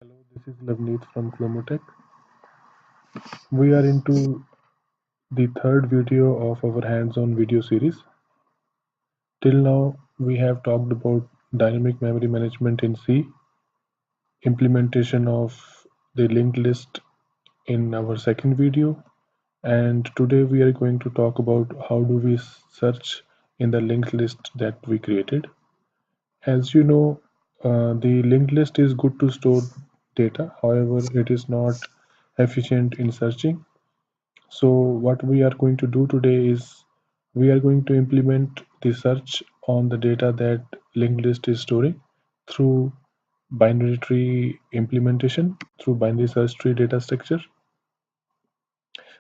Hello, this is Lavneet from Clomotech. We are into the third video of our hands-on video series. Till now, we have talked about dynamic memory management in C, implementation of the linked list in our second video, and today we are going to talk about how do we search in the linked list that we created. As you know, the linked list is good to store data, however, it is not efficient in searching. So what we are going to do today is we are going to implement the search on the data that linked list is storing through binary tree implementation, through binary search tree data structure.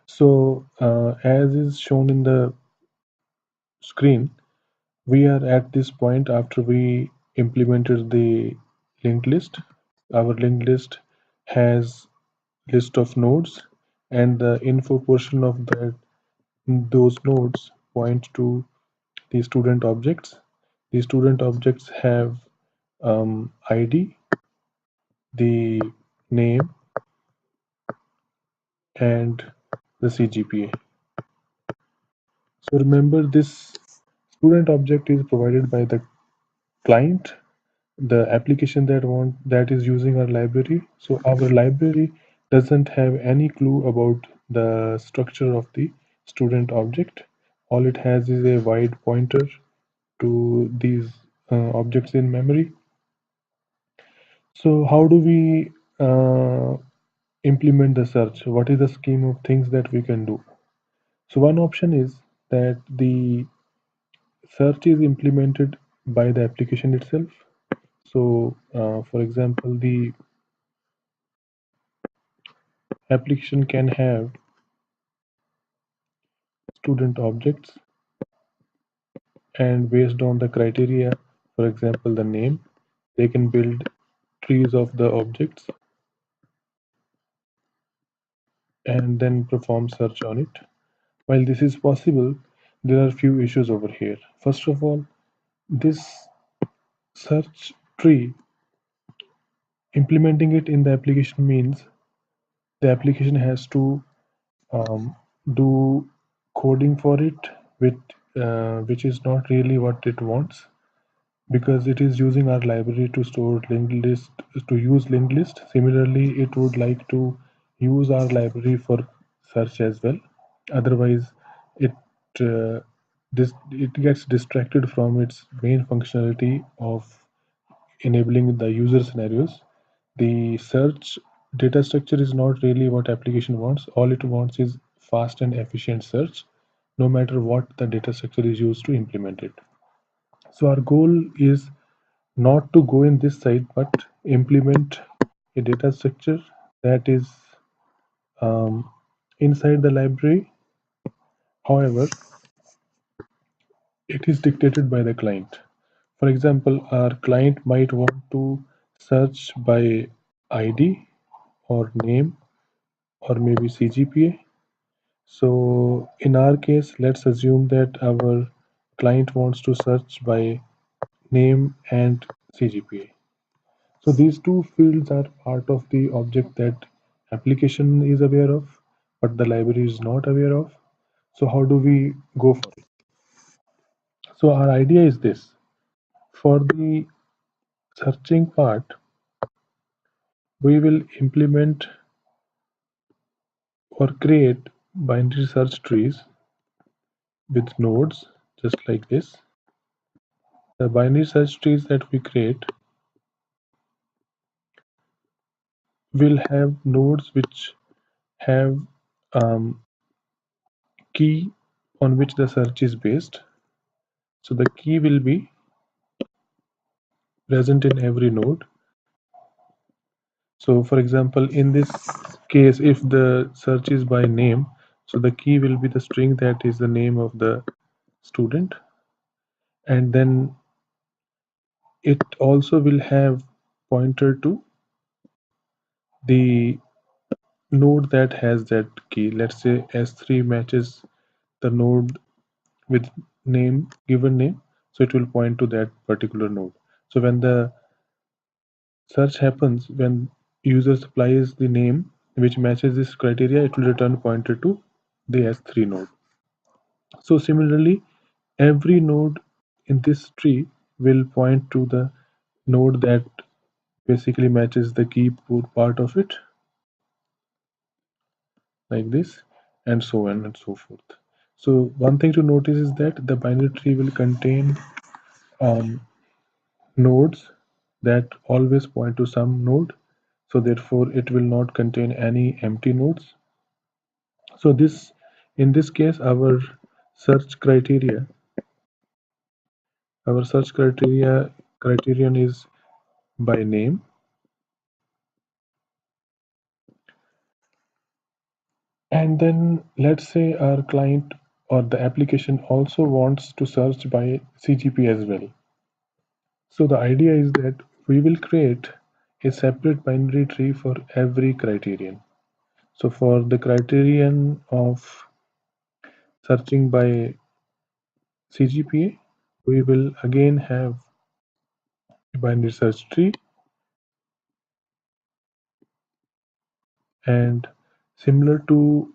So as is shown in the screen, we are at this point after we implemented the linked list. Our linked list has list of nodes, and the info portion of those nodes point to the student objects. The student objects have ID, the name, and the CGPA. So remember, this student object is provided by the client, the application that is using our library. So our library doesn't have any clue about the structure of the student object. All it has is a wide pointer to these objects in memory. So how do we implement the search? What is the scheme of things that we can do? So one option is that the search is implemented by the application itself. So for example, the application can have student objects, and based on the criteria, for example, the name, they can build trees of the objects and then perform search on it. While this is possible, there are few issues over here. First of all, this search tree, implementing it in the application means the application has to um, do coding for it, which is not really what it wants, because it is using our library to store linked list, to use linked list. Similarly, it would like to use our library for search as well. Otherwise, it uh, it gets distracted from its main functionality of enabling the user scenarios. The search data structure is not really what application wants. All it wants is fast and efficient search, no matter what the data structure is used to implement it. So our goal is not to go in this side, but implement a data structure that is um, inside the library. However, it is dictated by the client. For example, our client might want to search by ID or name or maybe CGPA. So in our case, let's assume that our client wants to search by name and CGPA. So these two fields are part of the object that application is aware of, but the library is not aware of. So how do we go for it? So our idea is this. For the searching part, we will implement or create binary search trees with nodes just like this. The binary search trees that we create will have nodes which have um, key on which the search is based. So the key will be present in every node. So for example, in this case, if the search is by name, so the key will be the string that is the name of the student, and then it also will have pointer to the node that has that key. Let's say S3 matches the node with name, given name, so it will point to that particular node. So when the search happens, when user supplies the name which matches this criteria, it will return pointer to the S3 node. So similarly, every node in this tree will point to the node that basically matches the key part of it, like this, and so on and so forth. So one thing to notice is that the binary tree will contain nodes that always point to some node, so therefore it will not contain any empty nodes. So this, in this case, search criteria our search criteria criterion is by name. And then let's say our client or the application also wants to search by CGP as well. So the idea is that we will create a separate binary tree for every criterion. So for the criterion of searching by CGPA, we will again have a binary search tree, and similar to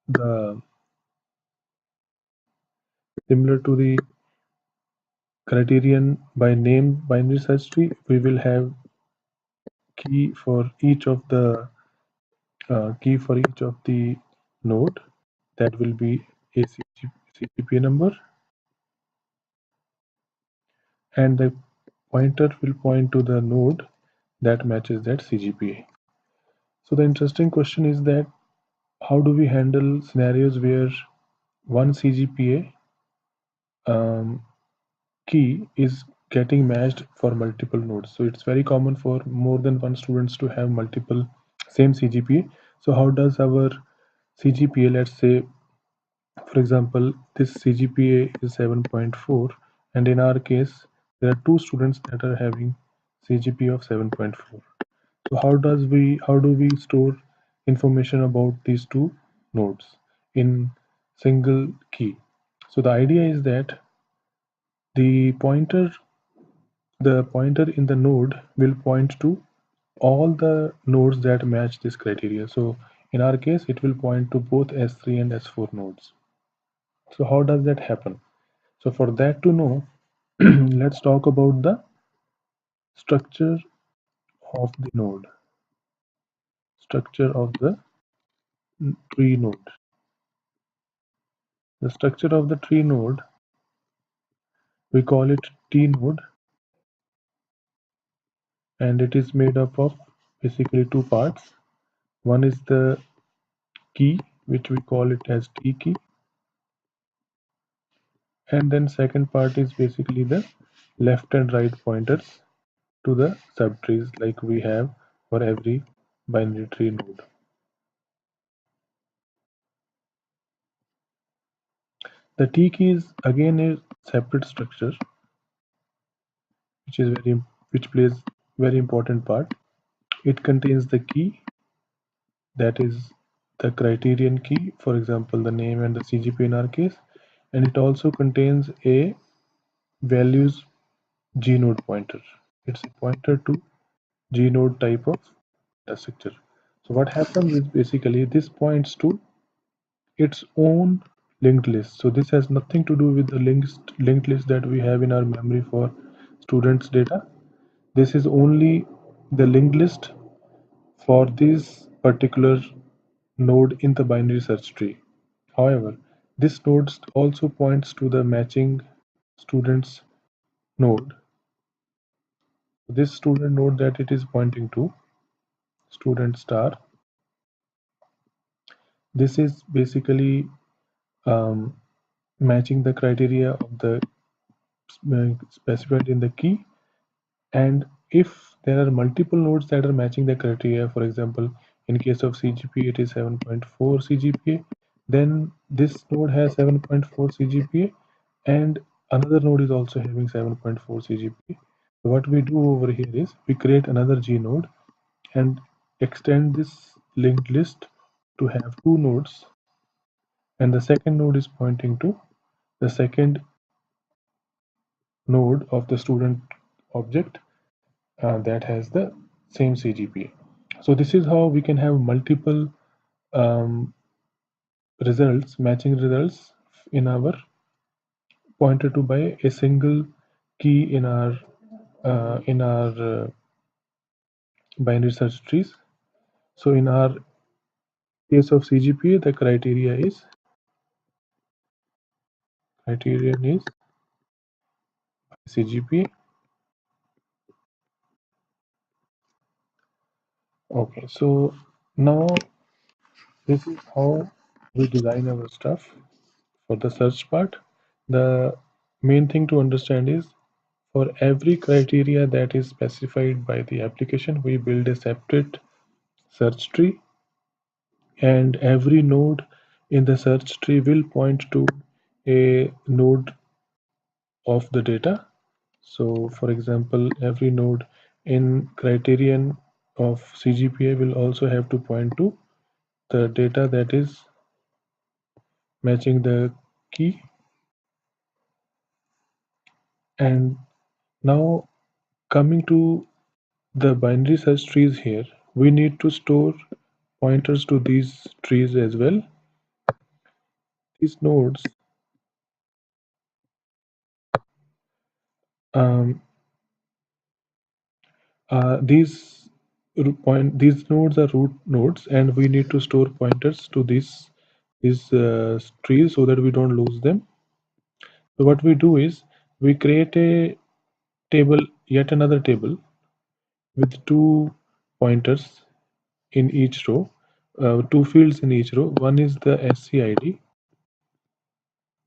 the criterion by name binary search tree, we will have key for each of the node, that will be a CGPA number, and the pointer will point to the node that matches that CGPA. So the interesting question is that how do we handle scenarios where one CGPA key is getting matched for multiple nodes? So it's very common for more than one students to have multiple same CGPA. So how does our CGPA, let's say for example this CGPA is 7.4, and in our case there are two students that are having CGPA of 7.4. So how do we store information about these two nodes in single key? So the idea is that the pointer in the node will point to all the nodes that match this criteria. So in our case, it will point to both S3 and S4 nodes. So how does that happen? So for that to know, let's talk about the structure of the node, structure of the tree node. The structure of the tree node, we call it T node, and it is made up of basically two parts. One is the key, which we call it as T key, and then second part is basically the left and right pointers to the subtrees like we have for every binary tree node. The T key is again a separate structure which plays very important part. It contains the key, that is the criterion key, for example the name and the CGP in our case, and it also contains a values gnode pointer. It's a pointer to gnode type of data structure. So what happens is basically this points to its own linked list. So this has nothing to do with the linked list that we have in our memory for students data. This is only the linked list for this particular node in the binary search tree. However, this node also points to the matching students node. This student node that it is pointing to, student star, this is basically um, matching the criteria of the specified in the key. And if there are multiple nodes that are matching the criteria, for example in case of CGPA it is 7.4 CGPA, then this node has 7.4 CGPA and another node is also having 7.4 CGPA. So what we do over here is we create another G node and extend this linked list to have two nodes, and the second node is pointing to the second node of the student object that has the same CGPA. So this is how we can have multiple um, results, matching results in our pointed to by a single key in our binary search trees. So in our case of CGPA, the criterion is CGPA. Okay, so now this is how we design our stuff for the search part. The main thing to understand is for every criteria that is specified by the application, we build a separate search tree, and every node in the search tree will point to a node of the data. So for example, every node in criterion of CGPA will also have to point to the data that is matching the key. And now coming to the binary search trees here, we need to store pointers to these trees as well. These nodes, um, these these nodes are root nodes, and we need to store pointers to these trees so that we don't lose them. So what we do is we create a table, yet another table with two pointers in each row, two fields in each row. One is the SCID,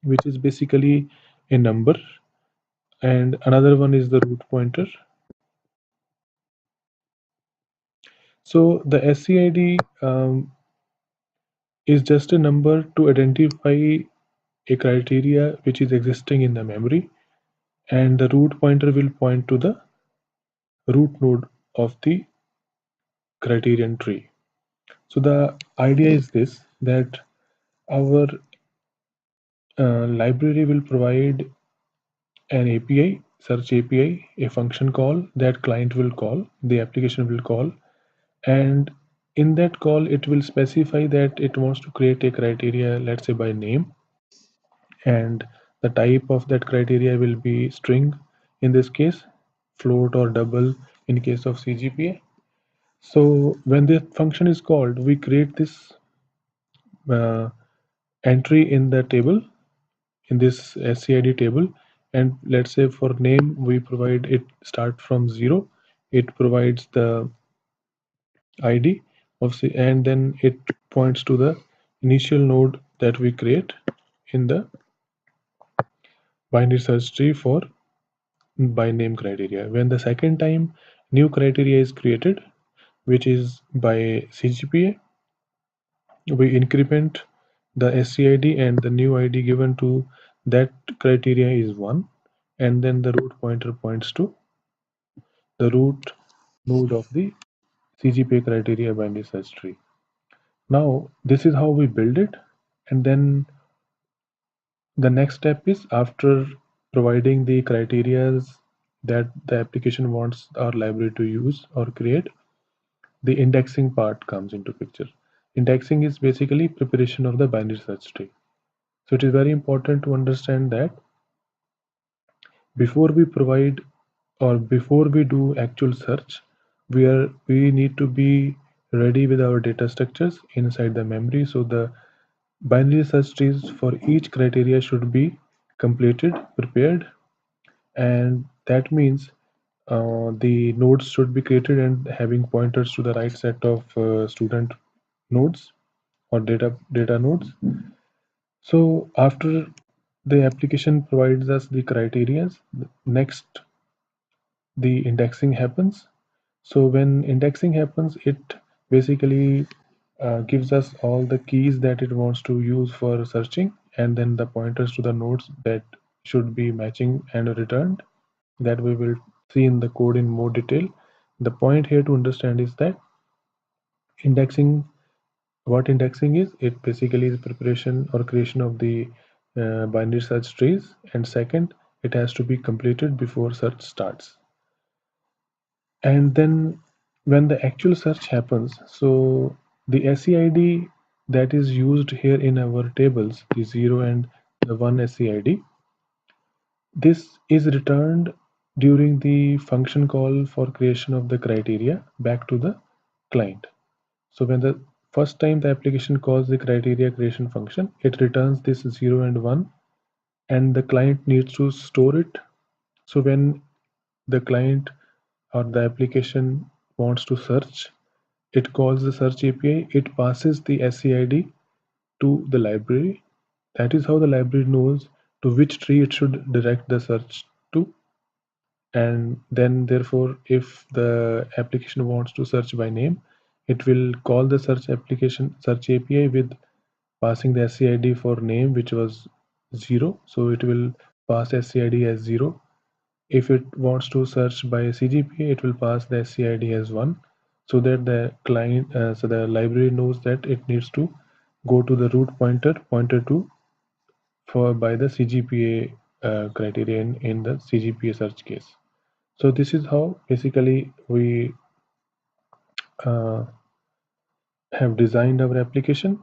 which is basically a number, and another one is the root pointer. So the SCID is just a number to identify a criteria which is existing in the memory, and the root pointer will point to the root node of the criterion tree. So the idea is this, that our library will provide an API, search API, a function call that client will call, the application will call, and in that call it will specify that it wants to create a criteria, let's say by name, and the type of that criteria will be string in this case, float or double in case of CGPA. So when the function is called, we create this uh, entry in the table, in this SCID table, and let's say for name we provide it start from 0. It provides the ID of and then it points to the initial node that we create in the binary search tree for by name criteria. When the second time new criteria is created, which is by CGPA, we increment the SCID, and the new ID given to that criteria is 1, and then the root pointer points to the root node of the CGPA criteria binary search tree. Now this is how we build it, and then the next step is, after providing the criterias that the application wants our library to use or create, the indexing part comes into picture. Indexing is basically preparation of the binary search tree. So it is very important to understand that before we provide or before we do actual search, we need to be ready with our data structures inside the memory. So the binary search trees for each criteria should be completed, prepared, and that means the nodes should be created and having pointers to the right set of student nodes or data nodes. So after the application provides us the criteria, next the indexing happens. So when indexing happens, it basically gives us all the keys that it wants to use for searching, and then the pointers to the nodes that should be matching and returned, that we will see in the code in more detail. The point here to understand is that indexing, what indexing is, it basically is preparation or creation of the binary search trees, and second, it has to be completed before search starts. And then when the actual search happens, so the SEID that is used here in our tables, the 0 and the 1 SEID, this is returned during the function call for creation of the criteria back to the client. So when the first time the application calls the criteria creation function, it returns this 0 and 1, and the client needs to store it. So when the client or the application wants to search, it calls the search API, it passes the SCID to the library. That is how the library knows to which tree it should direct the search to. And then therefore, if the application wants to search by name, it will call the search API with passing the SCID for name, which was 0. So it will pass SCID as 0. If it wants to search by CGPA, it will pass the SCID as 1, so that the library knows that it needs to go to the root pointer to for by the CGPA criterion in the CGPA search case. So this is how basically we uh, have designed our application,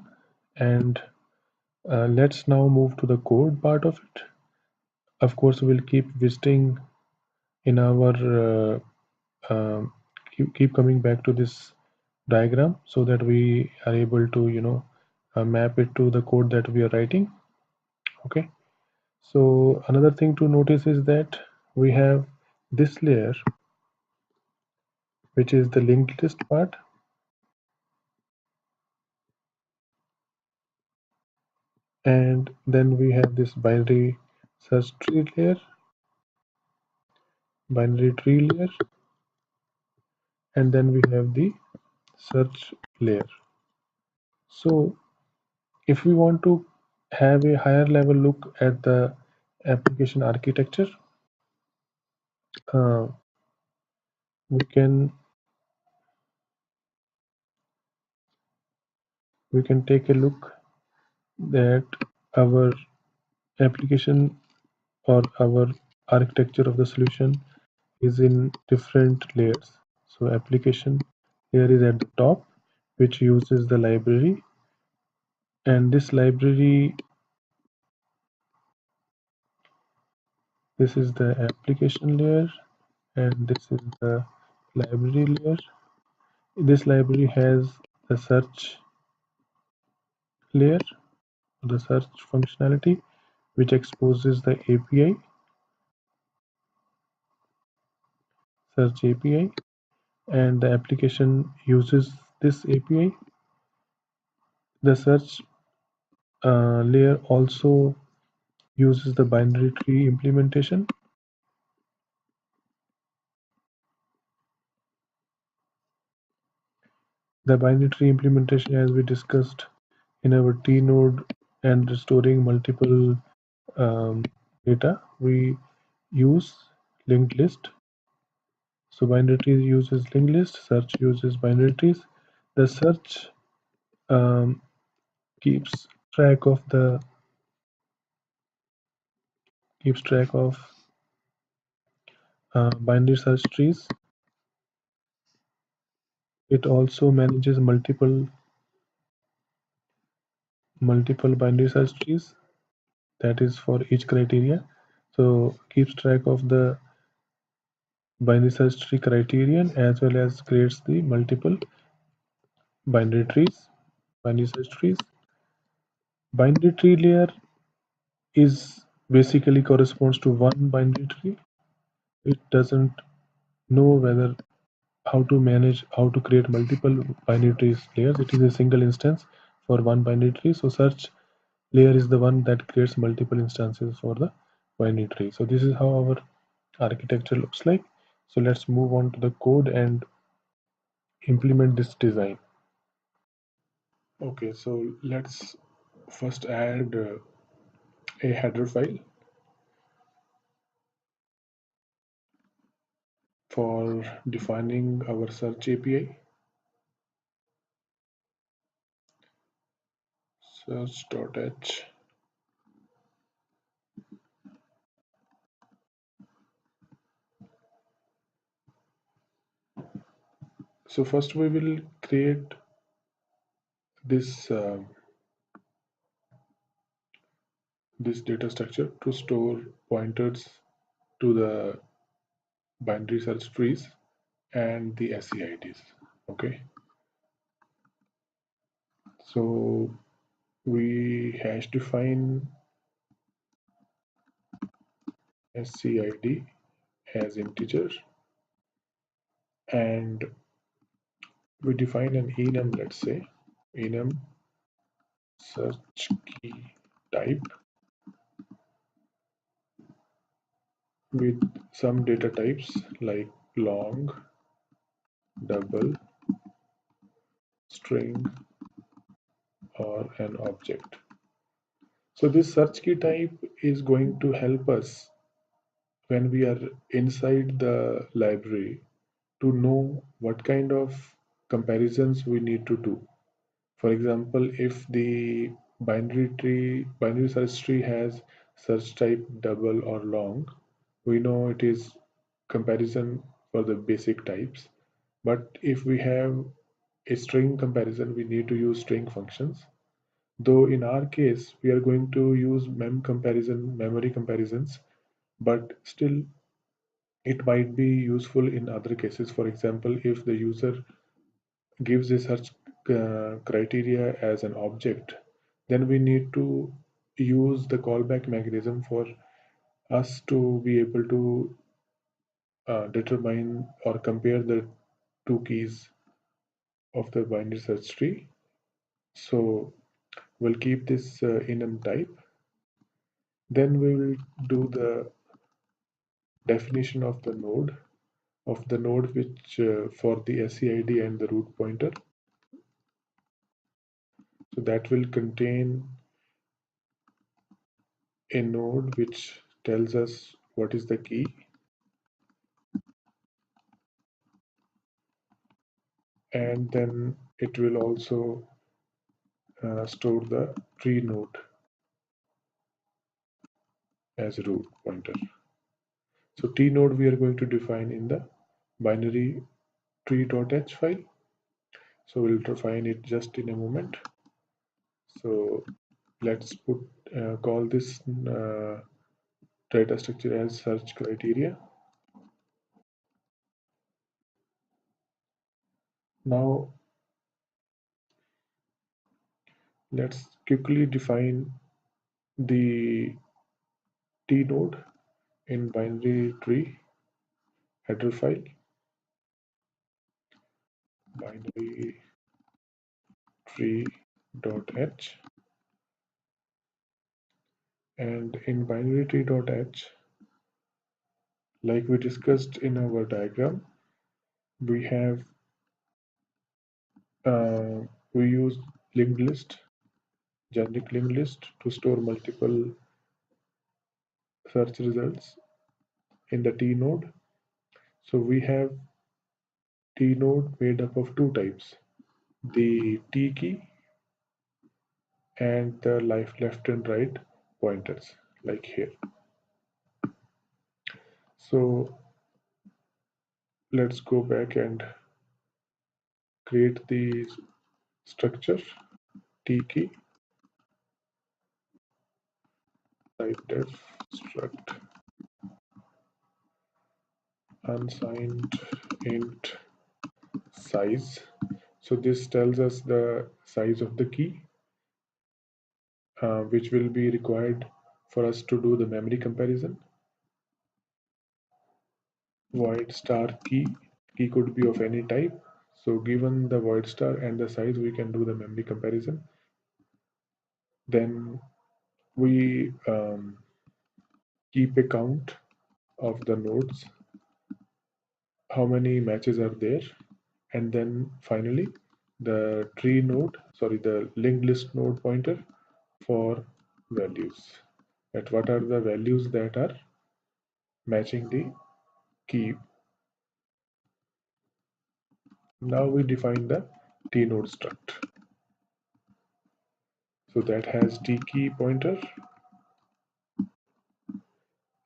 and let's now move to the code part of it. Of course, we'll keep visiting in our keep coming back to this diagram so that we are able to map it to the code that we are writing. Okay, so another thing to notice is that we have this layer, which is the linked list part, and then we have this binary search tree layer, binary tree layer, and then we have the search layer. So if we want to have a higher level look at the application architecture, uh, we can take a look that our application or our architecture of the solution is in different layers. So application here is at the top, which uses the library, and this library, this is the application layer, and this is the library layer. This library has the search layer, the search functionality, which exposes the API, search API, and the application uses this API. The search layer also uses the binary tree implementation. The binary tree implementation, as we discussed in our T node and storing multiple data, we use linked list. So binary tree uses linked list, search uses binary trees. The search um, keeps track of the binary search trees. It also manages multiple binary search trees, that is for each criteria. So keeps track of the binary search tree criterion as well as creates the multiple binary trees, binary search trees. Binary tree layer is basically corresponds to one binary tree. It doesn't know whether how to create multiple binary trees layers. It is a single instance for one binary tree. So search layer is the one that creates multiple instances for the binary tree. So this is how our architecture looks like. So let's move on to the code and implement this design. Okay, so let's first add a header file for defining our search API, search.h. So first we will create this this data structure to store pointers to the binary search trees and the SCIDs. Okay, so we hash define SCID as integer, and we define an enum, let's say enum search key type with some data types like long, double, string, or an object. So this search key type is going to help us when we are inside the library to know what kind of comparisons we need to do. For example, if the binary search tree has search type double or long, we know it is comparison for the basic types. But if we have a string comparison, we need to use string functions. Though in our case, we are going to use memory comparisons, but still it might be useful in other cases. For example, if the user gives a search criteria as an object, then we need to use the callback mechanism for us to be able to determine or compare the two keys of the binary search tree. So we'll keep this enum type. Then we will do the definition of the node which for the SCID and the root pointer. So that will contain a node which tells us what is the key, and then it will also store the tree node as a root pointer. So t node we are going to define in the binary tree.h file. So we'll define it just in a moment. So let's call this data structure as search criteria. Now let's quickly define the t node in binary tree header file. Binary tree.h, and in binary tree.h, like we discussed in our diagram, we have we use linked list, generic linked list to store multiple search results in the T node. So we have T node made up of two types, the T key and the left and right pointers, like here. So let's go back and create the structure T key type def struct unsigned int size. So this tells us the size of the key which will be required for us to do the memory comparison. Void star key could be of any type. So given the void star and the size, we can do the memory comparison. Then we keep a count of the nodes, how many matches are there, and then finally the the linked list node pointer for values. That what are the values that are matching the key. Now we define the t-node struct. So that has t-key pointer,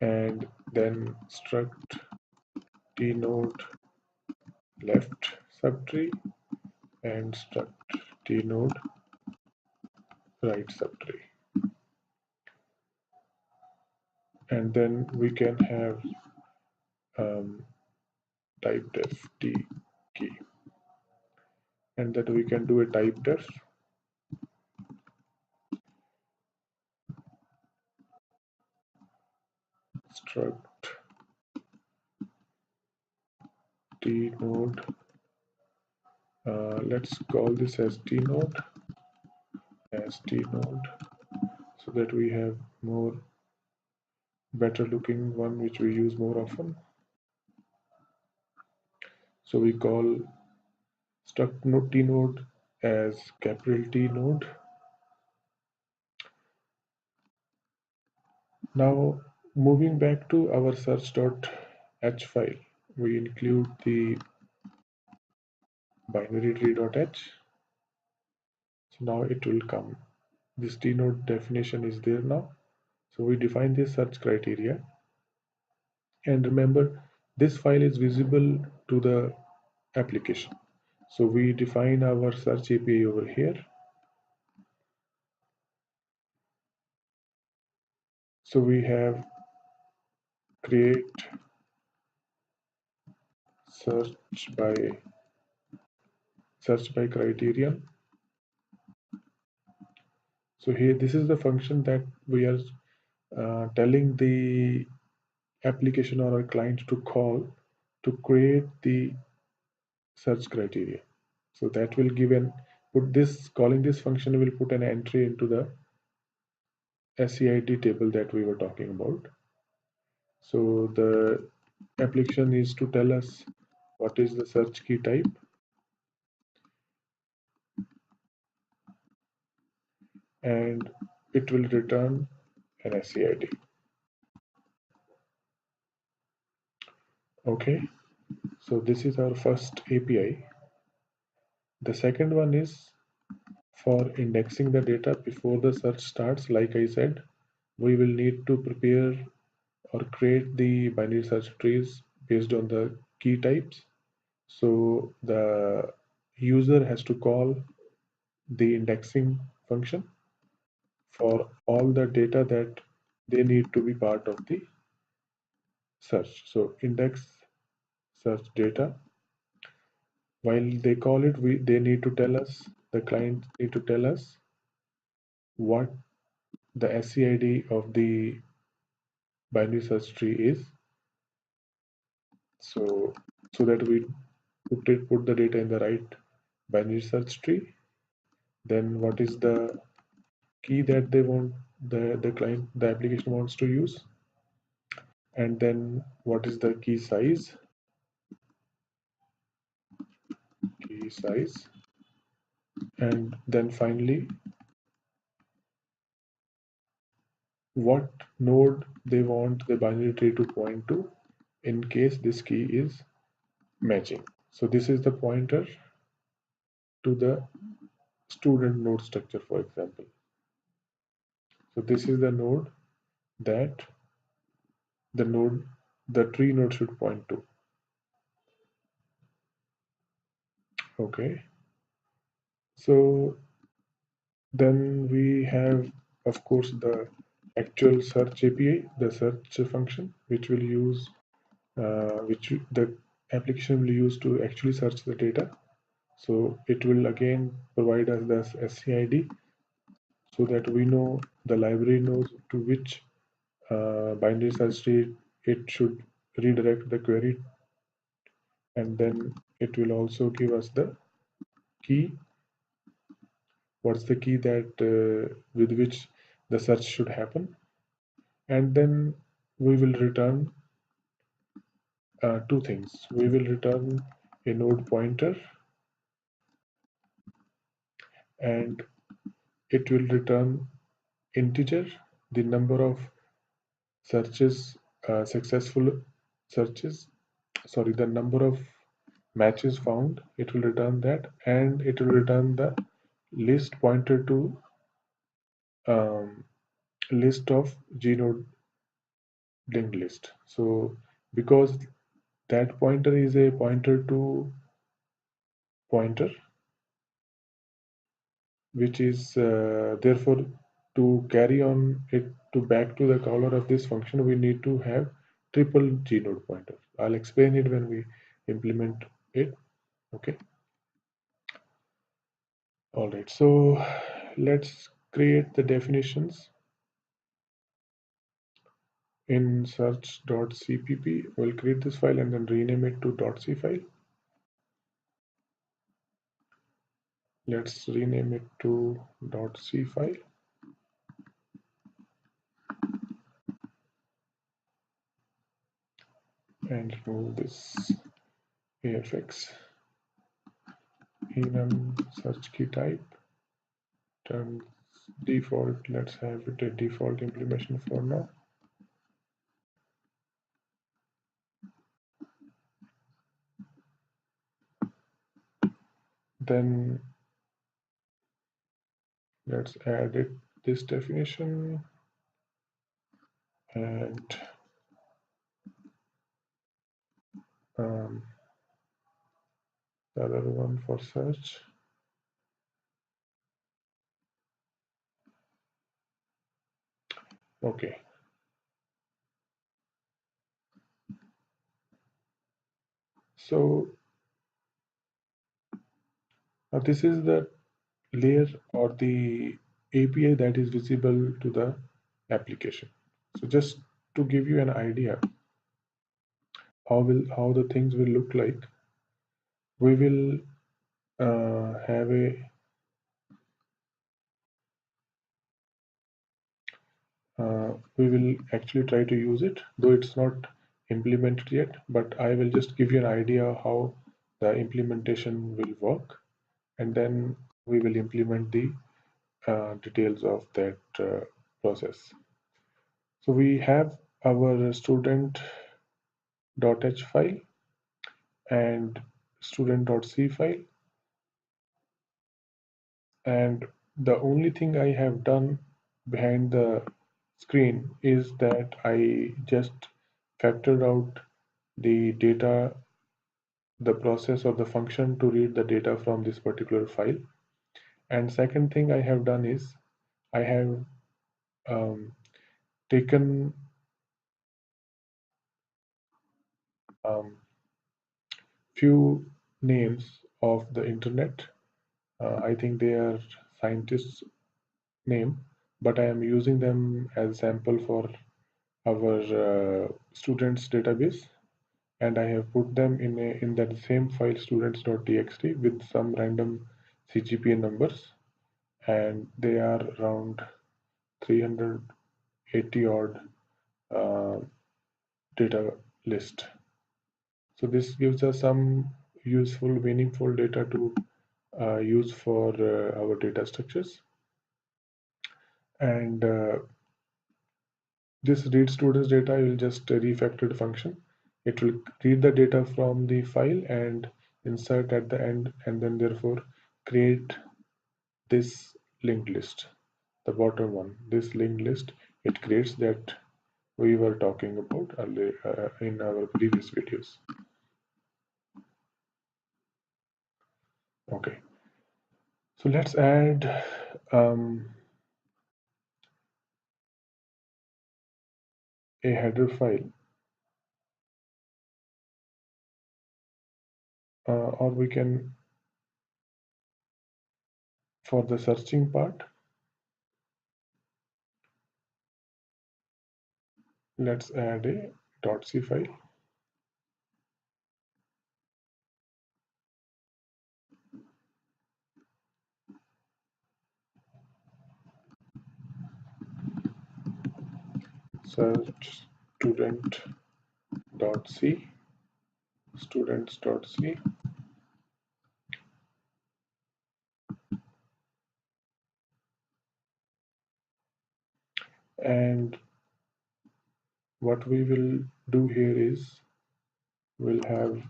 and then struct t-node left subtree and struct tnode write subtree, and then we can have type def t key, and that we can do a type def struct t node. Let's call this as t node, so that we have more better looking one which we use more often. So we call struct node t node as capital T node. Now moving back to our search.h file, we include the binary tree.h. So now it will come. This t node definition is there now. So we define this search criteria, and remember this file is visible to the application. So we define our search API over here. So we have create search by criterion. So here this is the function that we are telling the application or a client to call to create the search criteria. So that will give an put this calling this function will put an entry into the SCID table that we were talking about. So the application needs to tell us what is the search key type, and it will return an SCID. Okay, so this is our first API. The second one is for indexing the data before the search starts. Like I said, we will need to prepare or create the binary search trees based on the key types. So the user has to call the indexing function for all the data that they need to be part of the search. So index search data. While they call it, they need to tell us, the client need to tell us what the SCID of the binary search tree is. So that we put the data in the right binary search tree. Then what is the key that they want the application wants to use, and then what is the key size, and then finally what node they want the binary tree to point to in case this key is matching. So this is the pointer to the student node structure, for example. So this is the node that the tree node should point to. Okay, so then we have, of course, the actual search API, the search function, which will use which the application will use to actually search the data. So it will again provide us the SCID so that we know, the library knows to which binary search tree it should redirect the query, and then it will also give us the key. What's the key that with which the search should happen, and then we will return two things. We will return a node pointer, and it will return integer, the number of searches, successful searches, sorry, the number of matches found. It will return that, and it will return the list pointer to um, list of gnode linked list. So because that pointer is a pointer to pointer, which is therefore to carry on it to back to the caller of this function, we need to have triple gnode pointer. I'll explain it when we implement it. Okay. All right. So let's create the definitions in search.cpp. We'll create this file and then rename it to .c file. Let's rename it to .c file and remove this afx enum search key type. Turn default. Let's have it a default implementation for now. Then let's add it this definition and the other one for search. Okay. So this is the layer or the API that is visible to the application. So just to give you an idea how the things will look like, we will have a we will actually try to use it, though it's not implemented yet, but I will just give you an idea how the implementation will work, and then we will implement the details of that process. So we have our student.h file and student.c file, and the only thing I have done behind the screen is that I just factored out the data, the process or the function to read the data from this particular file. And second thing I have done is I have um, taken few names of the internet. I think they are scientists' name, but I am using them as sample for our students database, and I have put them in that same file students.txt with some random CGPA numbers, and they are around 380 odd uh, data list. So this gives us some useful, meaningful data to use for our data structures. And this read students data will just a refactored function. It will read the data from the file and insert at the end, and then therefore create this linked list, the bottom one, this linked list. It creates that we were talking about earlier in our previous videos. Okay, so let's add a header file, or we can, for the searching part, let's add a .c file. Search student.c, students.c, and what we will do here is we'll have,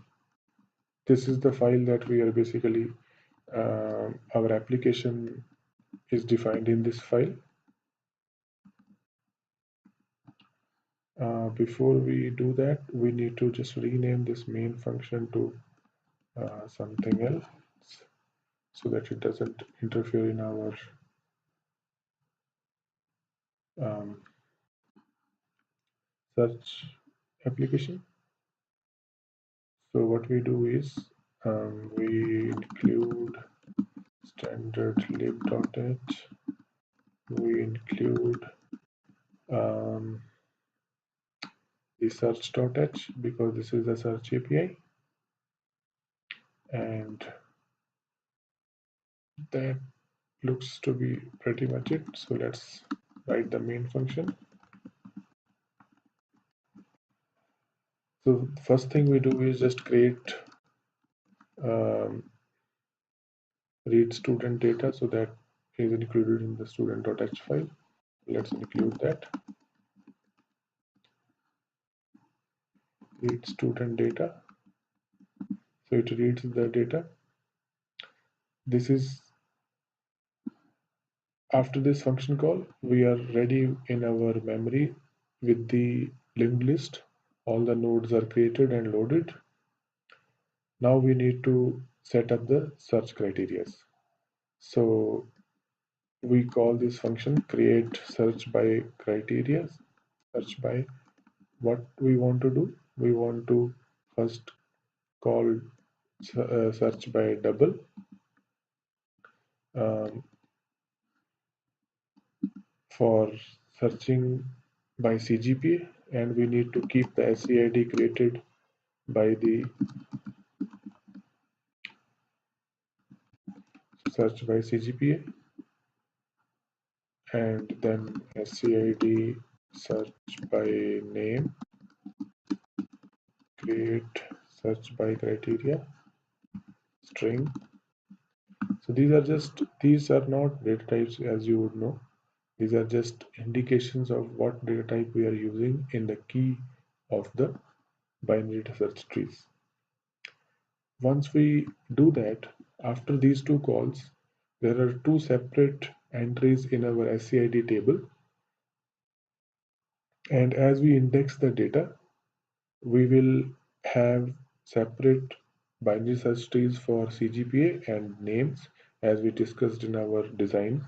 this is the file that we are basically our application is defined in this file. Before we do that, we need to just rename this main function to something else. so that it doesn't interfere in our um, search application. So what we do is we include standard lib.h, we include um, the search.h because this is the search API, and that looks to be pretty much it. So let's write the main function. So first thing we do is just create um, read student data, so that is included in the student.h file. Let's include that. Read student data. So it reads the data. This is after this function call, we are ready in our memory with the linked list. All the nodes are created and loaded. Now we need to set up the search criteria. So we call this function create search by criteria. Search by what we want to do. We want to first call search by double. Um, for searching by CGPA, and we need to keep the SCID created by the search by CGPA, and then SCID search by name, create search by criteria, string. So these are not data types, as you would know. These are just indications of what data type we are using in the key of the binary search trees. Once we do that, after these two calls, there are two separate entries in our SCID table. And as we index the data, we will have separate binary search trees for CGPA and names, as we discussed in our design.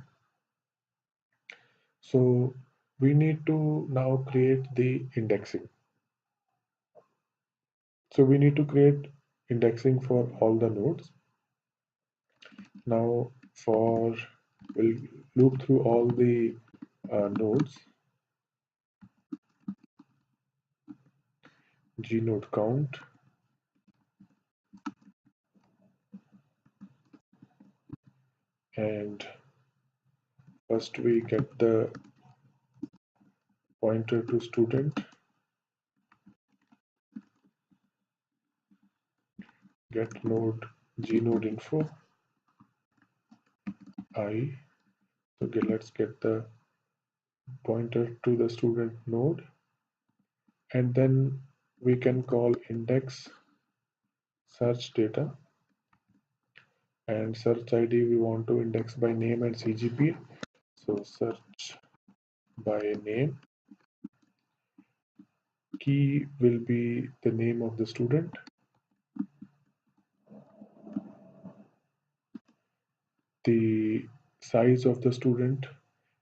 So we need to now create the indexing. So we need to create indexing for all the nodes. Now we'll loop through all the nodes, gnode count, and first we get the pointer to student, get node gnode info I. Okay, let's get the pointer to the student node, and then we can call index search data, and search ID we want to index by name and CGP. So search by name, key will be the name of the student, the size of the student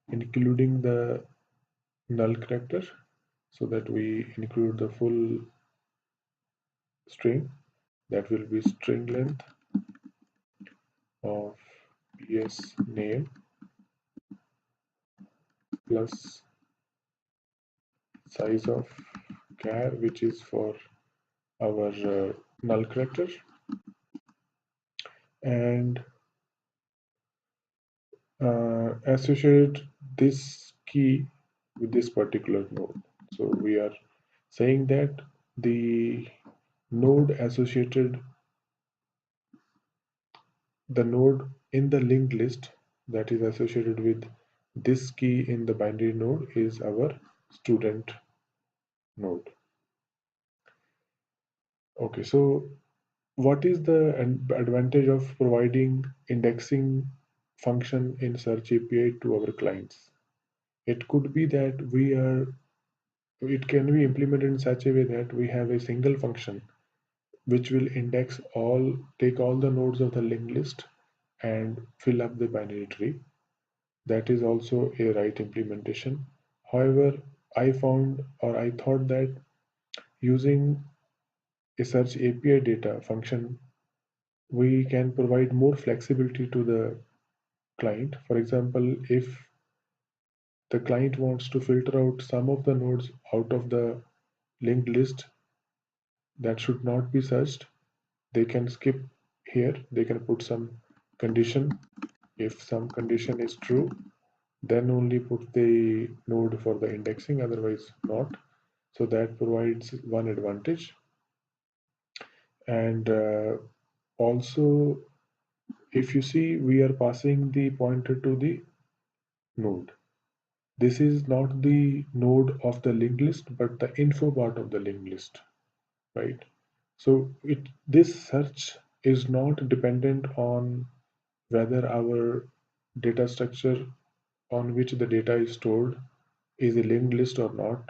including the null character, so that we include the full string, that will be string length of PS name plus size of char, which is for our null character, and associate this key with this particular node. So we are saying that the node associated, the node in the linked list that is associated with this key in the binary node is our student node. Okay, so what is the advantage of providing indexing function in search API to our clients? It could be that it can be implemented in such a way that we have a single function which will take all the nodes of the linked list and fill up the binary tree. That is also a right implementation. However, I found or I thought that using a search API data function, we can provide more flexibility to the client. For example, if the client wants to filter out some of the nodes out of the linked list that should not be searched, they can skip here. They can put some condition. If some condition is true, then only put the node for the indexing, otherwise not. So that provides one advantage. And also, if you see, we are passing the pointer to the node. This is not the node of the linked list, but the info part of the linked list, right? So this search is not dependent on whether our data structure on which the data is stored is a linked list or not.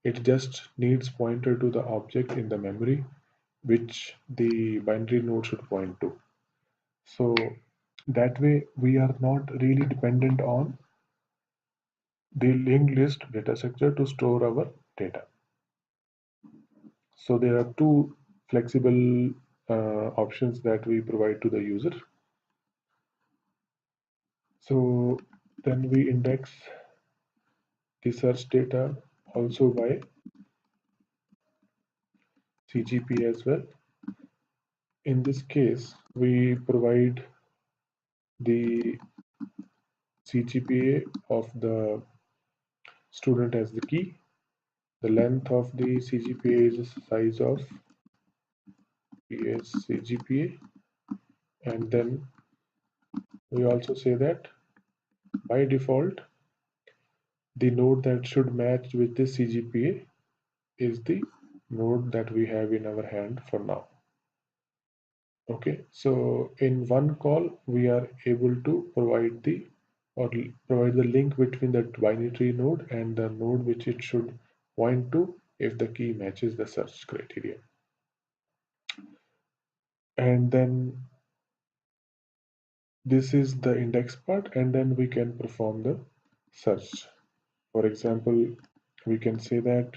It just needs pointer to the object in the memory which the binary node should point to. So that way we are not really dependent on the linked list data structure to store our data. So there are two flexible options that we provide to the user. So then we index the search data also by CGP as well. In this case, we provide the CGPA of the student as the key. The length of the CGPA is the size of PS CGPA, and then we also say that by default the node that should match with this CGPA is the node that we have in our hand for now. Okay, so in one call we are able to provide the link between the binary tree node and the node which it should point to if the key matches the search criteria. And then this is the index part, and then we can perform the search. For example, we can say that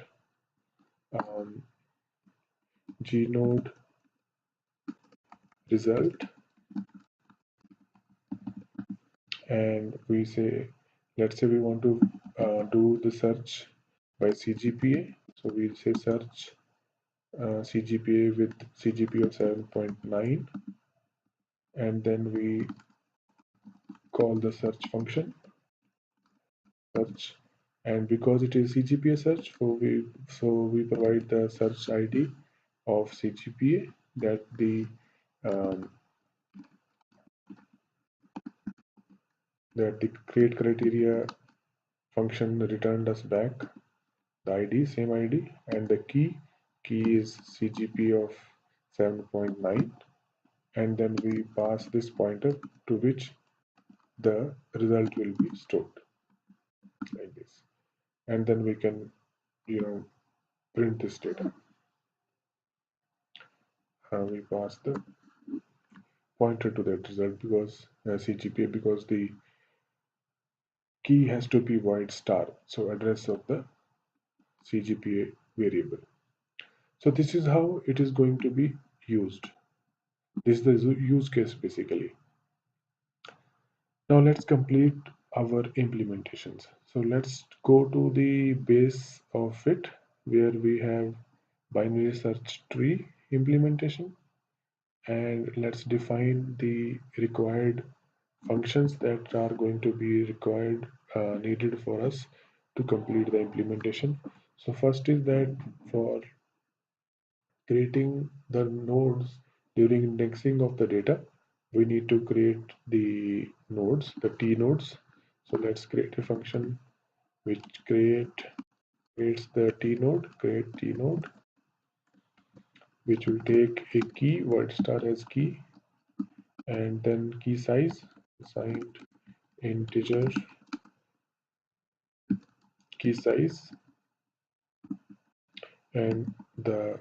gnode result, and we say, let's say we want to do the search by CGPA. So we say search CGPA with CGPA of 7.9, and then we call the search function search, and because it is CGPA search, so we provide the search ID of CGPA that the um, create criteria function returned us back the ID, same ID, and the key is CGPA of 7.9, and then we pass this pointer to which the result will be stored like this, and then we can print this data. We pass the pointer to that result because CGPA, because the key has to be void star, so address of the CGPA variable. So this is how it is going to be used. This is the use case basically. Now let's complete our implementations. So let's go to the base of it where we have binary search tree implementation, and let's define the required functions that are going to be needed for us to complete the implementation. So first is that for creating the nodes during indexing of the data, we need to create the nodes, the T nodes. So let's create a function which creates the T node, create T node, which will take a key, word star as key, and then key size assigned integer key size, and the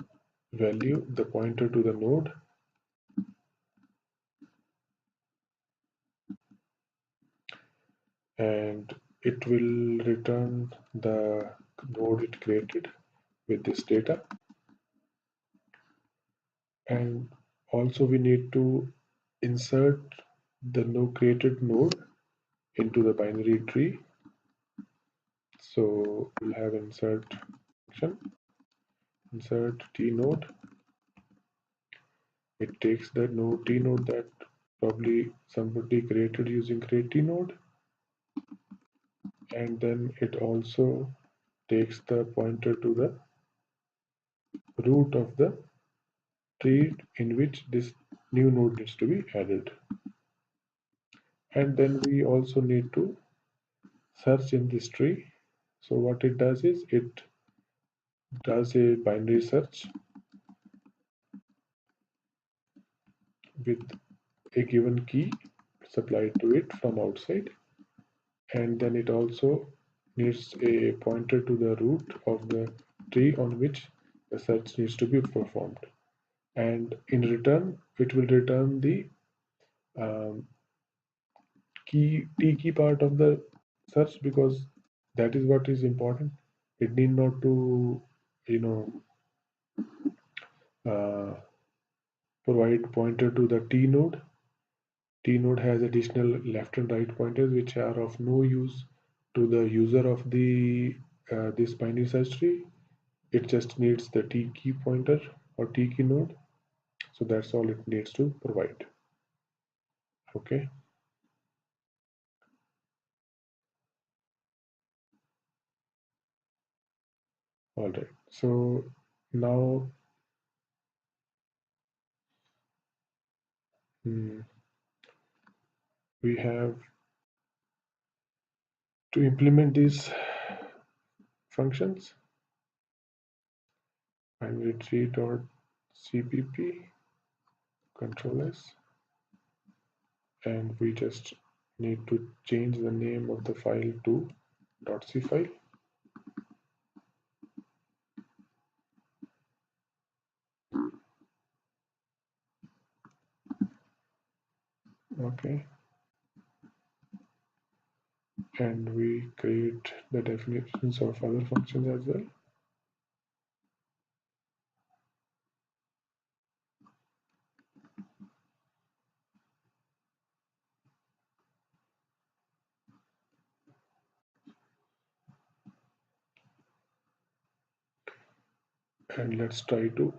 value, the pointer to the node, and it will return the node it created with this data. And also we need to insert the no created node into the binary tree. So we'll have insert function, insert t node. It takes the node t node that probably somebody created using create t node, and then it also takes the pointer to the root of the tree in which this new node needs to be added. And then we also need to search in this tree. So what it does is it does a binary search with a given key supplied to it from outside, and then it also needs a pointer to the root of the tree on which the search needs to be performed, and in return it will return the um, key part of the search, because that is what is important. It need not to, you know, uh, provide pointer to the t node. T node has additional left and right pointers which are of no use to the user of the this binary search tree. It just needs the t key pointer or t key node. So that's all it needs to provide. Okay. All right. So now mm, we have to implement these functions. Binary tree dot cpp control s, and we just need to change the name of the file to .c file. Okay, and we create the definitions of other functions as well. And let's try to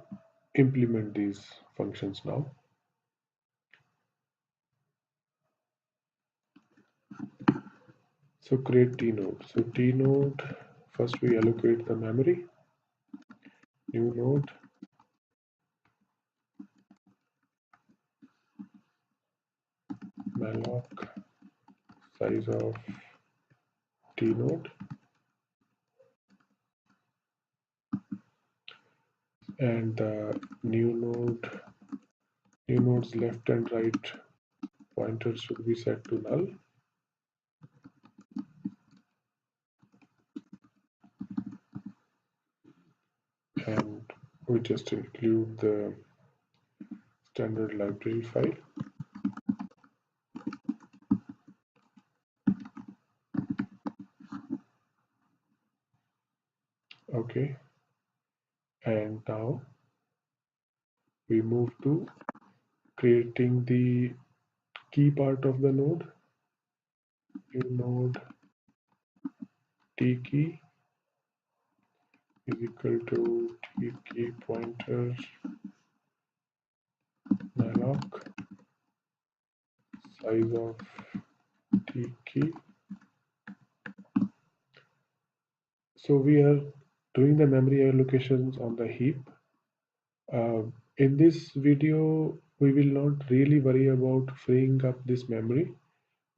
implement these functions now. So create t node. So t node, first we allocate the memory. New node, malloc size of t node, and the new node's left and right pointers should be set to null. And we just include the standard library file. Okay, and now we move to creating the key part of the node. New node t key is equal to t key pointer malloc size of t key. So we are doing the memory allocations on the heap. In this video, we will not really worry about freeing up this memory,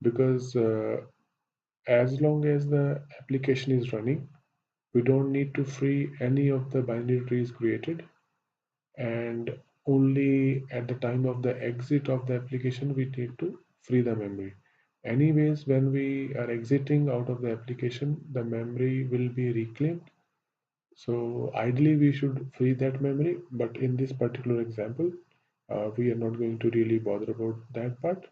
because as long as the application is running, we don't need to free any of the binary trees created, and only at the time of the exit of the application we need to free the memory. Anyways, when we are exiting out of the application, the memory will be reclaimed. So ideally we should free that memory, but in this particular example, we are not going to really bother about that part.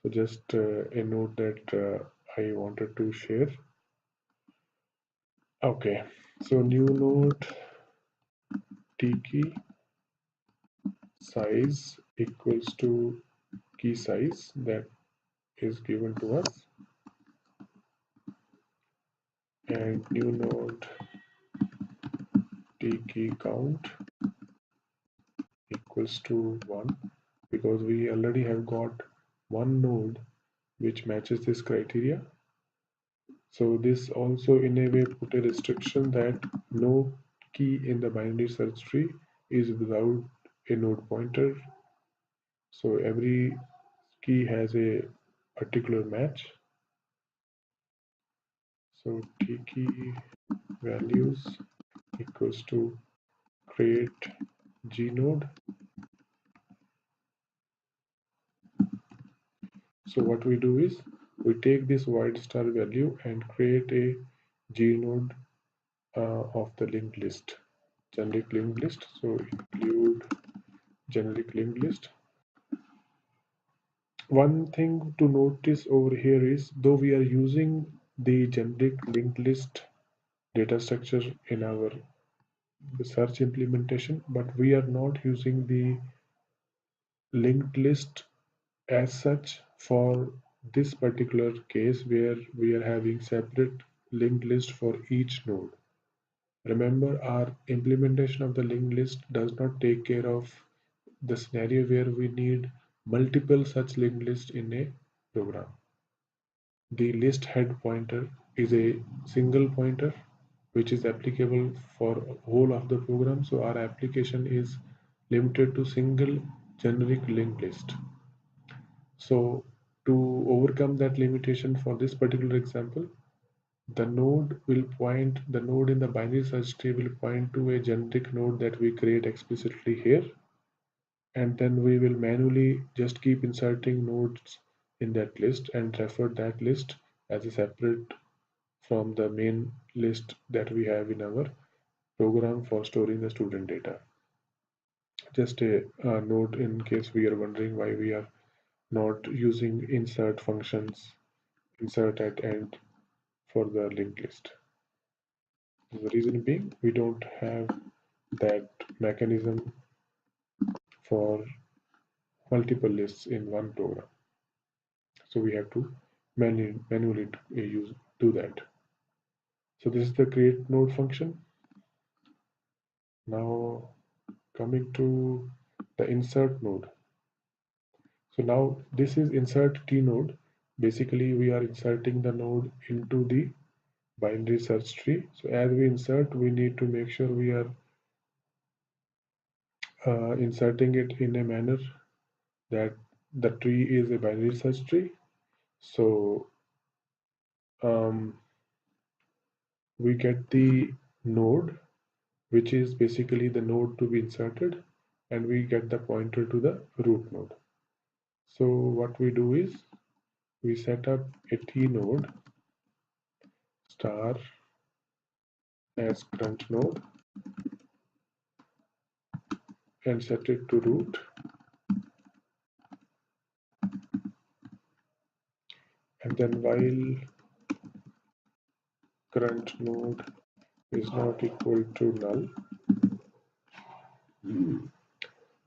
So just a note that I wanted to share. Okay, so new node t key size equals to key size that is given to us, and new node t key count equals to 1, because we already have got one node which matches this criteria. So this also in a way put a restriction that no key in the binary search tree is without a node pointer. So every key has a particular match. So t key values equals to create g node. So what we do is we take this void star value and create a g node of the linked list, generic linked list. So include generic linked list. One thing to notice over here is, though we are using the generic linked list data structure in our search implementation, but we are not using the linked list as such for this particular case where we are having separate linked list for each node. Remember, our implementation of the linked list does not take care of the scenario where we need multiple such linked lists in a program. The list head pointer is a single pointer which is applicable for whole of the program. So our application is limited to single generic linked list. So to overcome that limitation for this particular example, the node in the binary search tree will point to a generic node that we create explicitly here, and then we will manually just keep inserting nodes in that list and refer that list as a separate from the main list that we have in our program for storing the student data. Just a note in case we are wondering why we are not using insert functions, insert at end for the linked list. The reason being we don't have that mechanism for multiple lists in one program. So we have to manually do that. So this is the create node function. Now coming to the insert node. So now this is insert t node. Basically we are inserting the node into the binary search tree. So as we insert, we need to make sure we are inserting it in a manner that the tree is a binary search tree. So we get the node, which is basically the node to be inserted, and we get the pointer to the root node. So what we do is we set up a t node star as current node and set it to root, and then while current node is not equal to null,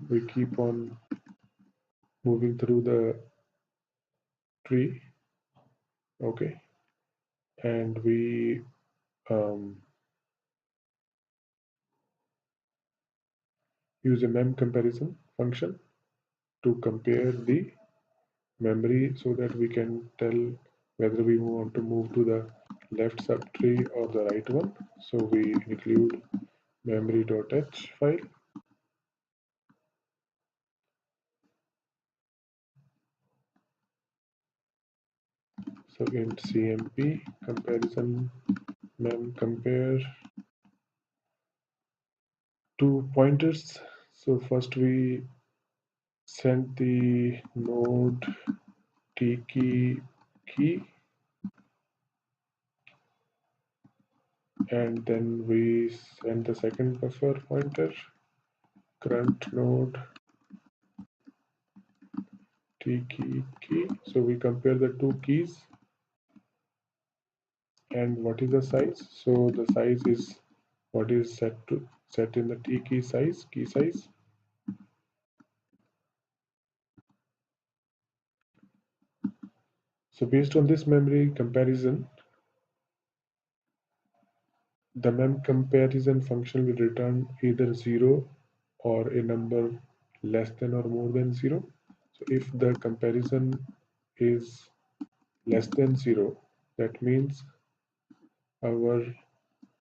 we keep on moving through the tree. Okay, and we use a mem comparison function to compare the memory so that we can tell whether we want to move to the left subtree or the right one. So we include memory.h file. So int cmp comparison mem compare two pointers. So first we send the node t key, and then we send the second buffer pointer current node t key. So we compare the two keys And what is the size? So the size is what is set in the T key size. So based on this memory comparison, the mem comparison function will return either 0 or a number less than or more than 0. So if the comparison is less than 0, that means our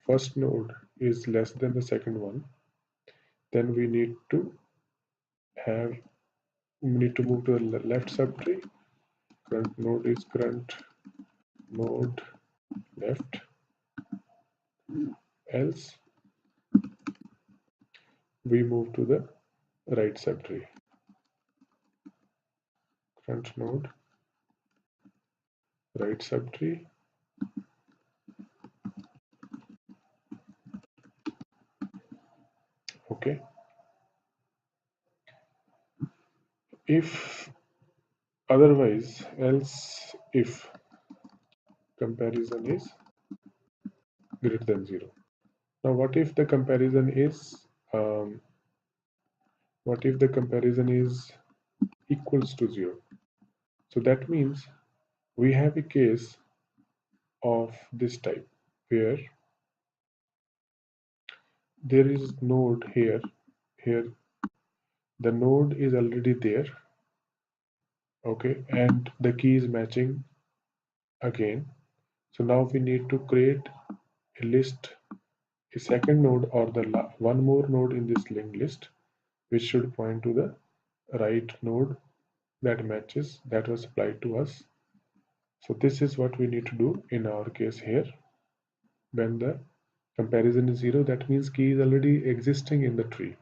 first node is less than the second one. Then we need to move to the left subtree. Current node is current node left, else we move to the right subtree. Current node, right subtree. Okay. If otherwise, else if comparison is greater than 0. Now, um, what if the comparison is equals to 0? So that means we have a case of this type where there is node here the node is already there, okay, and the key is matching again. So now we need to create a list, a second node or one more node in this linked list, which should point to the right node that matches that was supplied to us. So this is what we need to do in our case here. When the comparison is 0, that means key is already existing in the tree.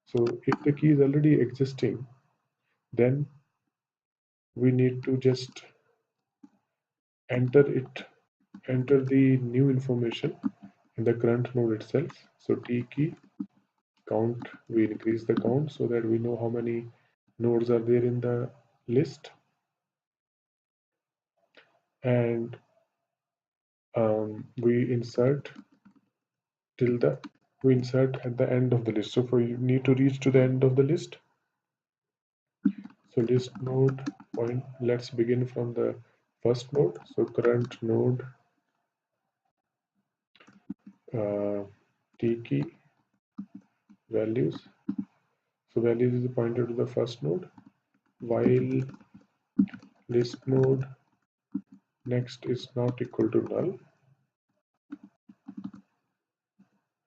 So if the key is already existing, then we need to just enter the new information in the current node itself. So T key count, we increase the count so that we know how many nodes are there in the list, and we insert we insert at the end of the list. So for you need to reach to the end of the list. So list node point, let's begin from the first node. So current node T key values. So values is pointed to the first node, while list node next is not equal to null.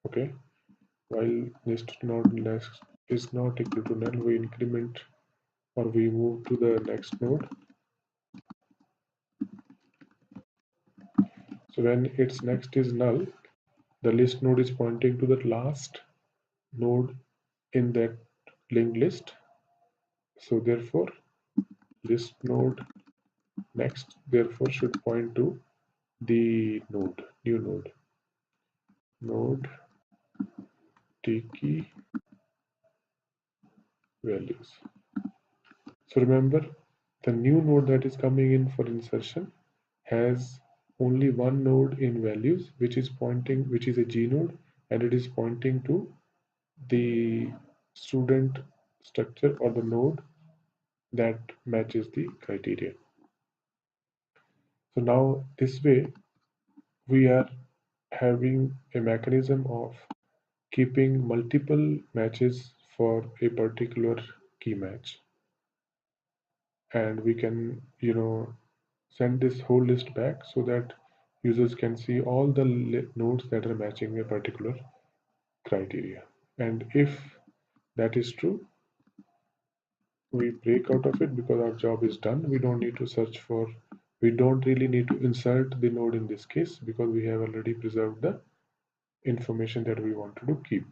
Okay, while list node next is not equal to null, we increment or we move to the next node. So when its next is null, the list node is pointing to the last node in that linked list. So therefore list node next therefore should point to the new node T key values. So remember, the new node that is coming in for insertion has only one node in values, which is a G node, and it is pointing to the student structure or the node that matches the criteria. So now this way we are having a mechanism of keeping multiple matches for a particular key match, and we can send this whole list back so that users can see all the nodes that are matching a particular criteria. And if that is true, we break out of it because our job is done. We don't need to search for, we don't really need to insert the node in this case because we have already preserved the information that we want to keep.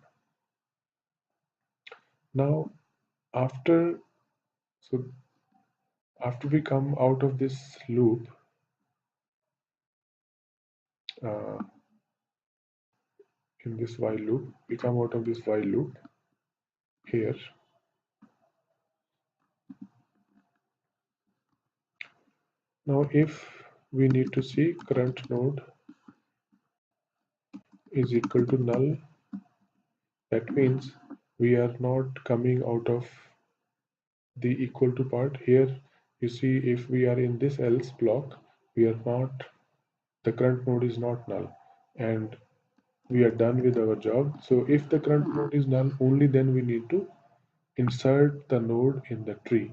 Now after so after we come out of this loop, uh, in this while loop, we come out of this while loop here. Now if we need to see current node is equal to null. That means we are not coming out of the equal to part. Here you see, if we are in this else block, we are not, the current node is not null, and we are done with our job. So if the current node is null, only then we need to insert the node in the tree.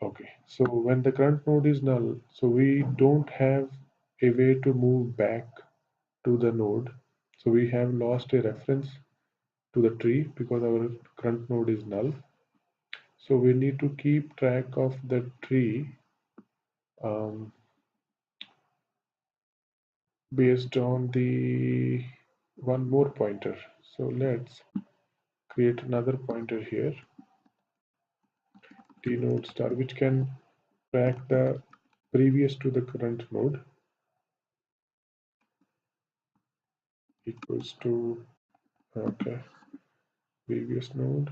Okay, so when the current node is null, so we don't have a way to move back to the node. So we have lost a reference to the tree because our current node is null. So we need to keep track of the tree um, based on the one more pointer. So let's create another pointer here, t node star, which can track the previous to the current node, equals to, okay, previous node,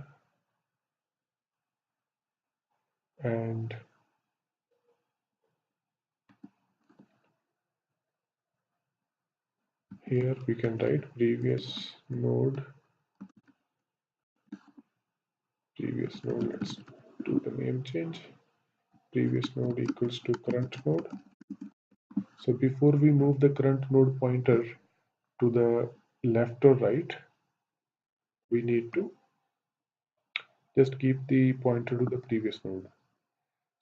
and here we can write previous node, let's do the name change, previous node equals to current node. So before we move the current node pointer to the left or right, we need to just keep the pointer to the previous node.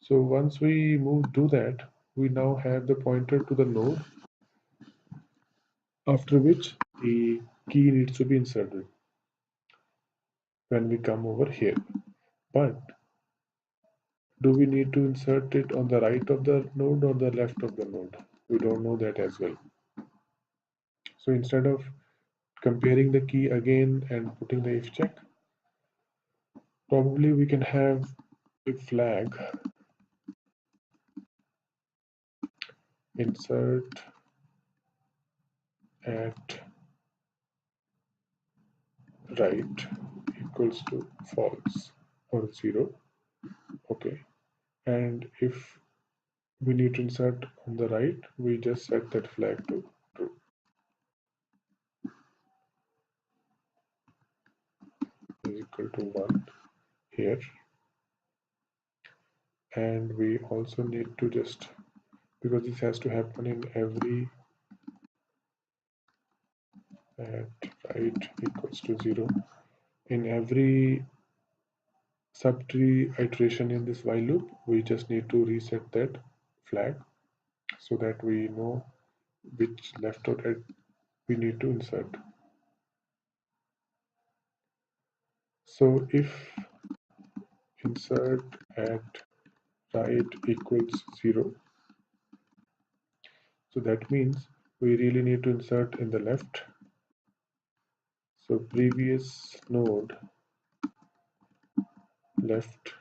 So once we do that, we now have the pointer to the node, after which the key needs to be inserted when we come over here. But do we need to insert it on the right of the node or the left of the node? We don't know that as well. So instead of comparing the key again and putting the if check, probably we can have a flag insert at right equals to false or 0. Okay, and if we need to insert on the right, we just set that flag to true, is equal to 1 here. And we also need to just, because this has to happen in every, at right equals to 0, in every subtree iteration in this while loop, we just need to reset that flag so that we know which left or right we need to insert. So if insert at right equals 0, so that means we really need to insert in the left. So previous node left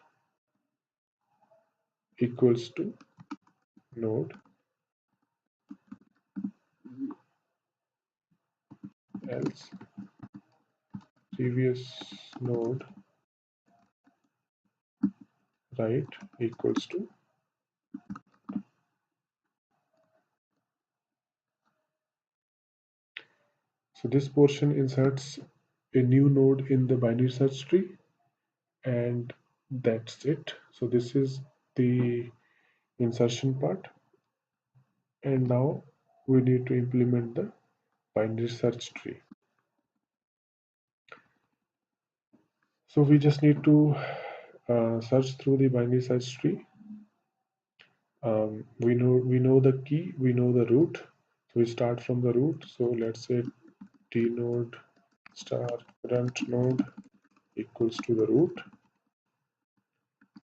equals to node else previous node right equals to, so this portion inserts a new node in the binary search tree, and that's it. So this is the insertion part, and now we need to implement the binary search tree. So we just need to search through the binary search tree. We know the key, we know the root, so we start from the root. So let's say t node star current node equals to the root,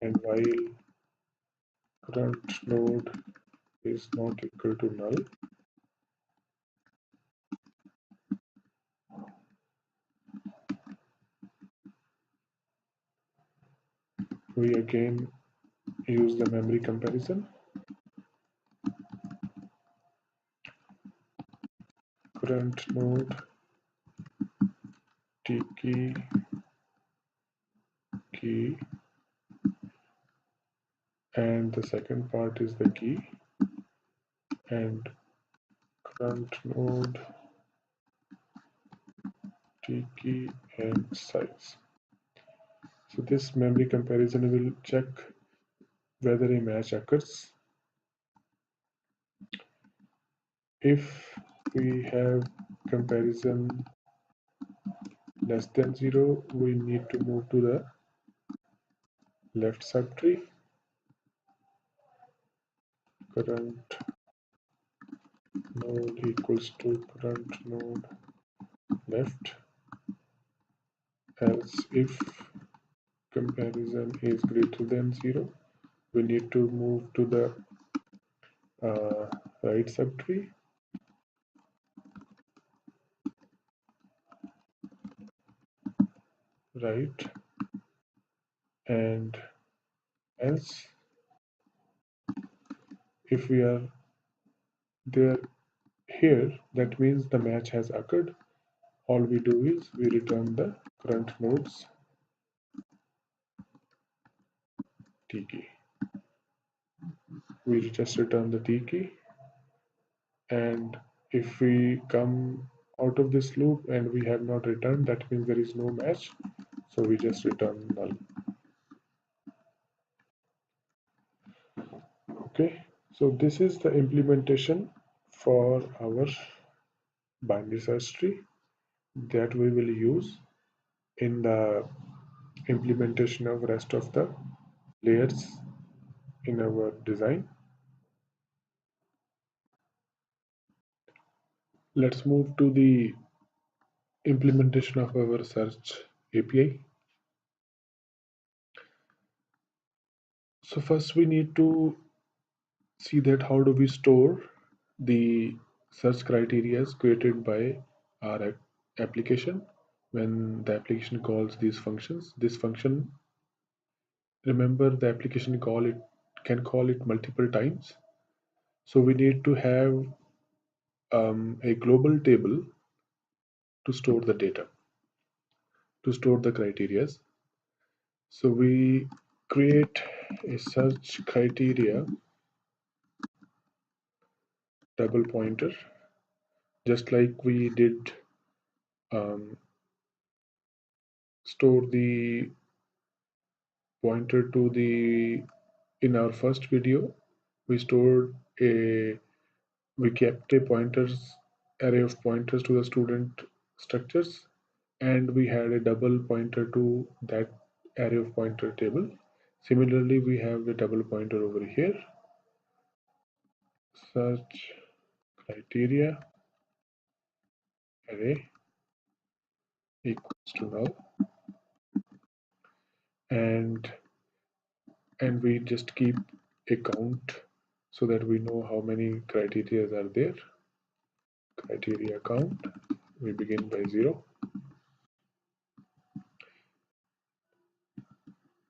and while current node is not equal to null, we again use the memory comparison. Current node t key, and the second part is the key. and current node, T-key, and size. So this memory comparison will check whether a match occurs. If we have comparison less than 0, we need to move to the left subtree. Current node equals to current node left. Else if comparison is greater than 0, we need to move to the right subtree. Right, and else if we are there here, that means the match has occurred. All we do is we return the current node's T key. We just return the T key, and if we come out of this loop and we have not returned, that means there is no match, so we just return null. Okay, so this is the implementation for our binary search tree that we will use in the implementation of rest of the layers in our design. Let's move to the implementation of our search API. So first we need to see that how do we store the search criteria created by our application when the application calls these functions. This function, remember, the application can call it multiple times. So we need to have a global table to store the data, to store the criteria. So we create a search criteria double pointer, just like we did store the pointer to the in our first video. We stored a we kept a pointers array of pointers to the student structures, and we had a double pointer to that array of pointer table. Similarly, we have a double pointer over here. Search criteria array equals to null, and we just keep a count so that we know how many criteria are there. Criteria count, we begin by 0.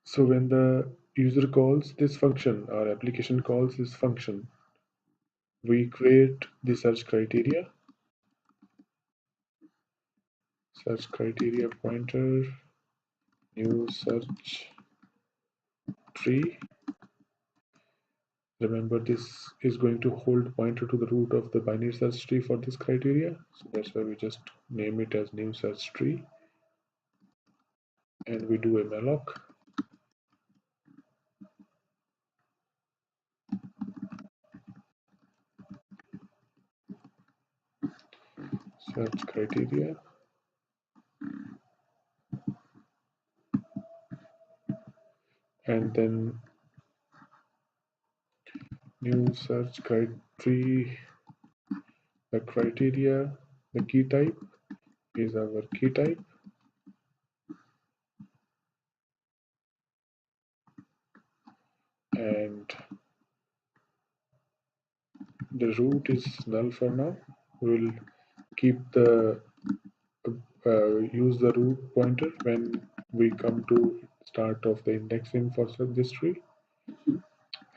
So when the user calls this function, or application calls this function, we create the search criteria pointer, new search tree. Remember, this is going to hold pointer to the root of the binary search tree for this criteria, so that's why we just name it as new search tree, and we do a malloc. Search criteria, and then new search tree, the criteria, the key type is our key type, and the root is null for now. We'll keep the use the root pointer when we come to start of the indexing for this tree,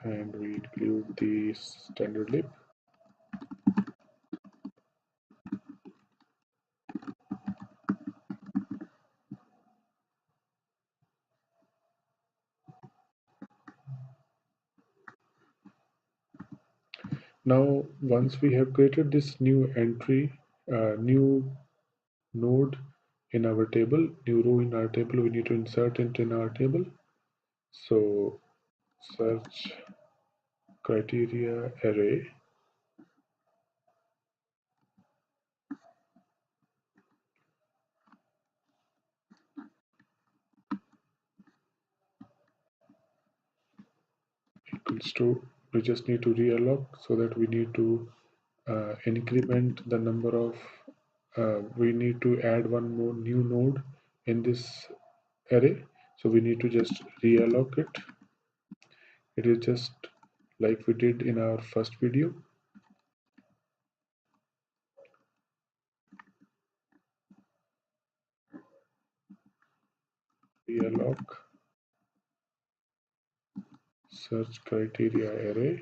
and we include the standard lib. Now, once we have created this new entry, new node in our table, new row in our table, we need to insert it in our table. So search criteria array equals to, we just need to realloc, so that we need to increment the number of, we need to add one more new node in this array. So we need to just realloc it. It is just like we did in our first video. Realloc search criteria array,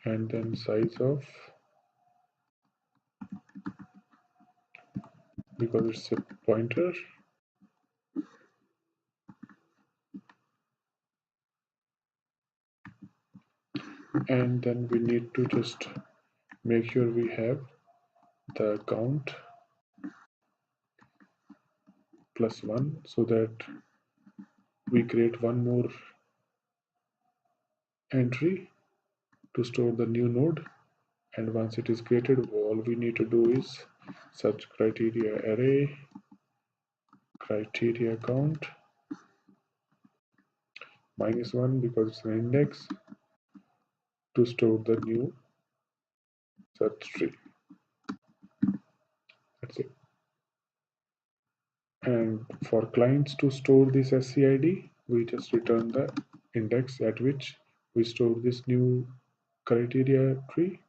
and then size of, because it's a pointer, and then we need to just make sure we have the count plus 1, so that we create one more entry to store the new node. And once it is created, all we need to do is search criteria array criteria count -1, because it's an index, to store the new search tree. That's it. And for clients to store this SCID, we just return the index at which we store this new criteria tree.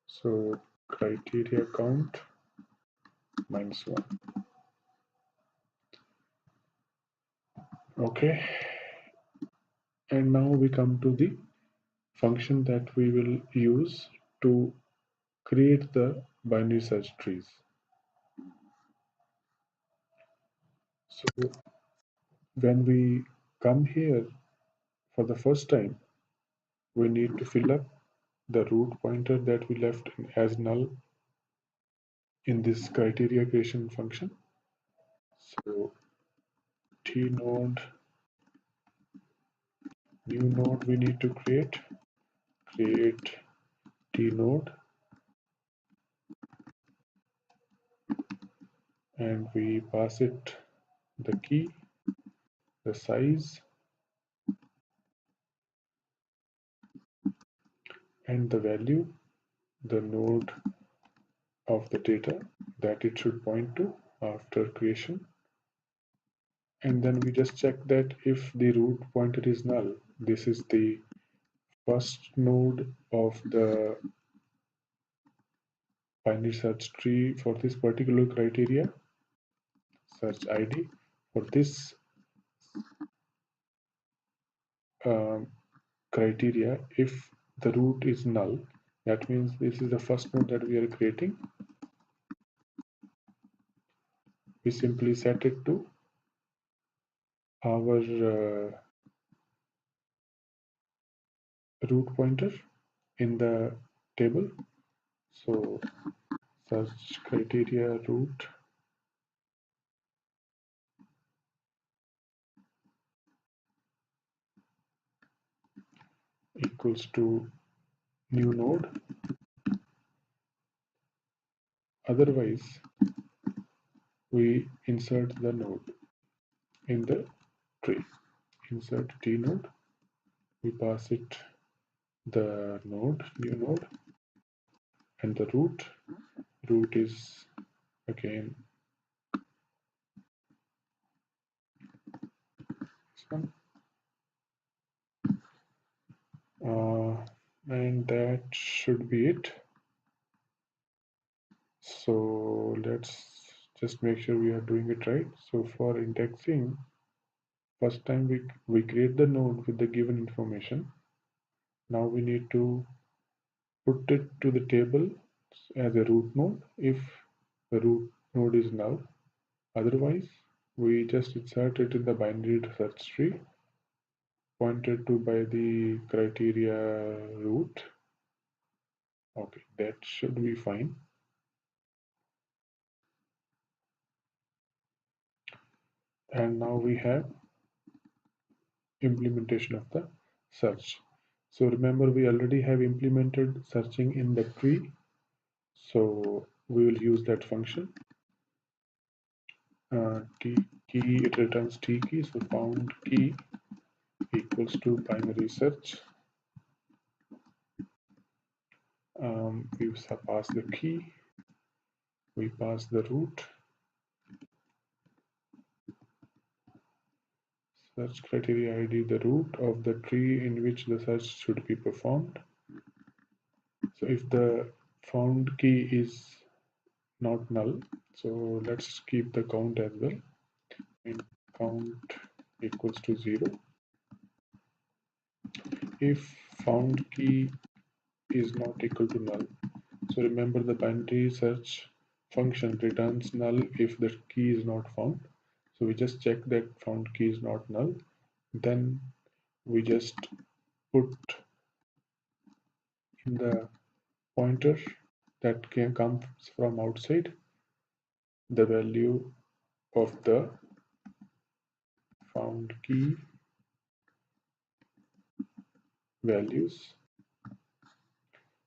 So criteria count -1. Okay. And now we come to the function that we will use to create the binary search trees. So when we come here for the first time, we need to fill up the root pointer that we left as null in this criteria creation function. So tnode, new node we need to create tnode, and we pass it the key, the size, and the value, the node of the data that it should point to after creation. And then we just check that if the root pointer is null, this is the first node of the binary search tree for this particular criteria search ID. For this um, criteria, if the root is null, that means this is the first node that we are creating. We simply set it to our root pointer in the table. So search criteria root equals to new node. Otherwise, we insert the node in the tree. Insert t node. We pass it the node, new node, and the root. Root is again this one. And that should be it. So let's just make sure we are doing it right. So for indexing, first time we create the node with the given information. Now we need to put it to the table. as a root node if the root node is null. Otherwise, we just insert it in the binary search tree pointed to by the criteria root. Okay, that should be fine. And now we have implementation of the search. So remember, we already have implemented searching in the tree. So we will use that function. T key, it returns T key. So found key equals to binary search. We pass the key. We pass the root. Search criteria ID, the root of the tree in which the search should be performed. So if the found key is not null, so let's keep the count as well. And count equals to 0. If found key is not equal to null, so remember the binary search function returns null if the key is not found. So we just check that found key is not null. Then we just put in the pointer that comes from outside the value of the found key values.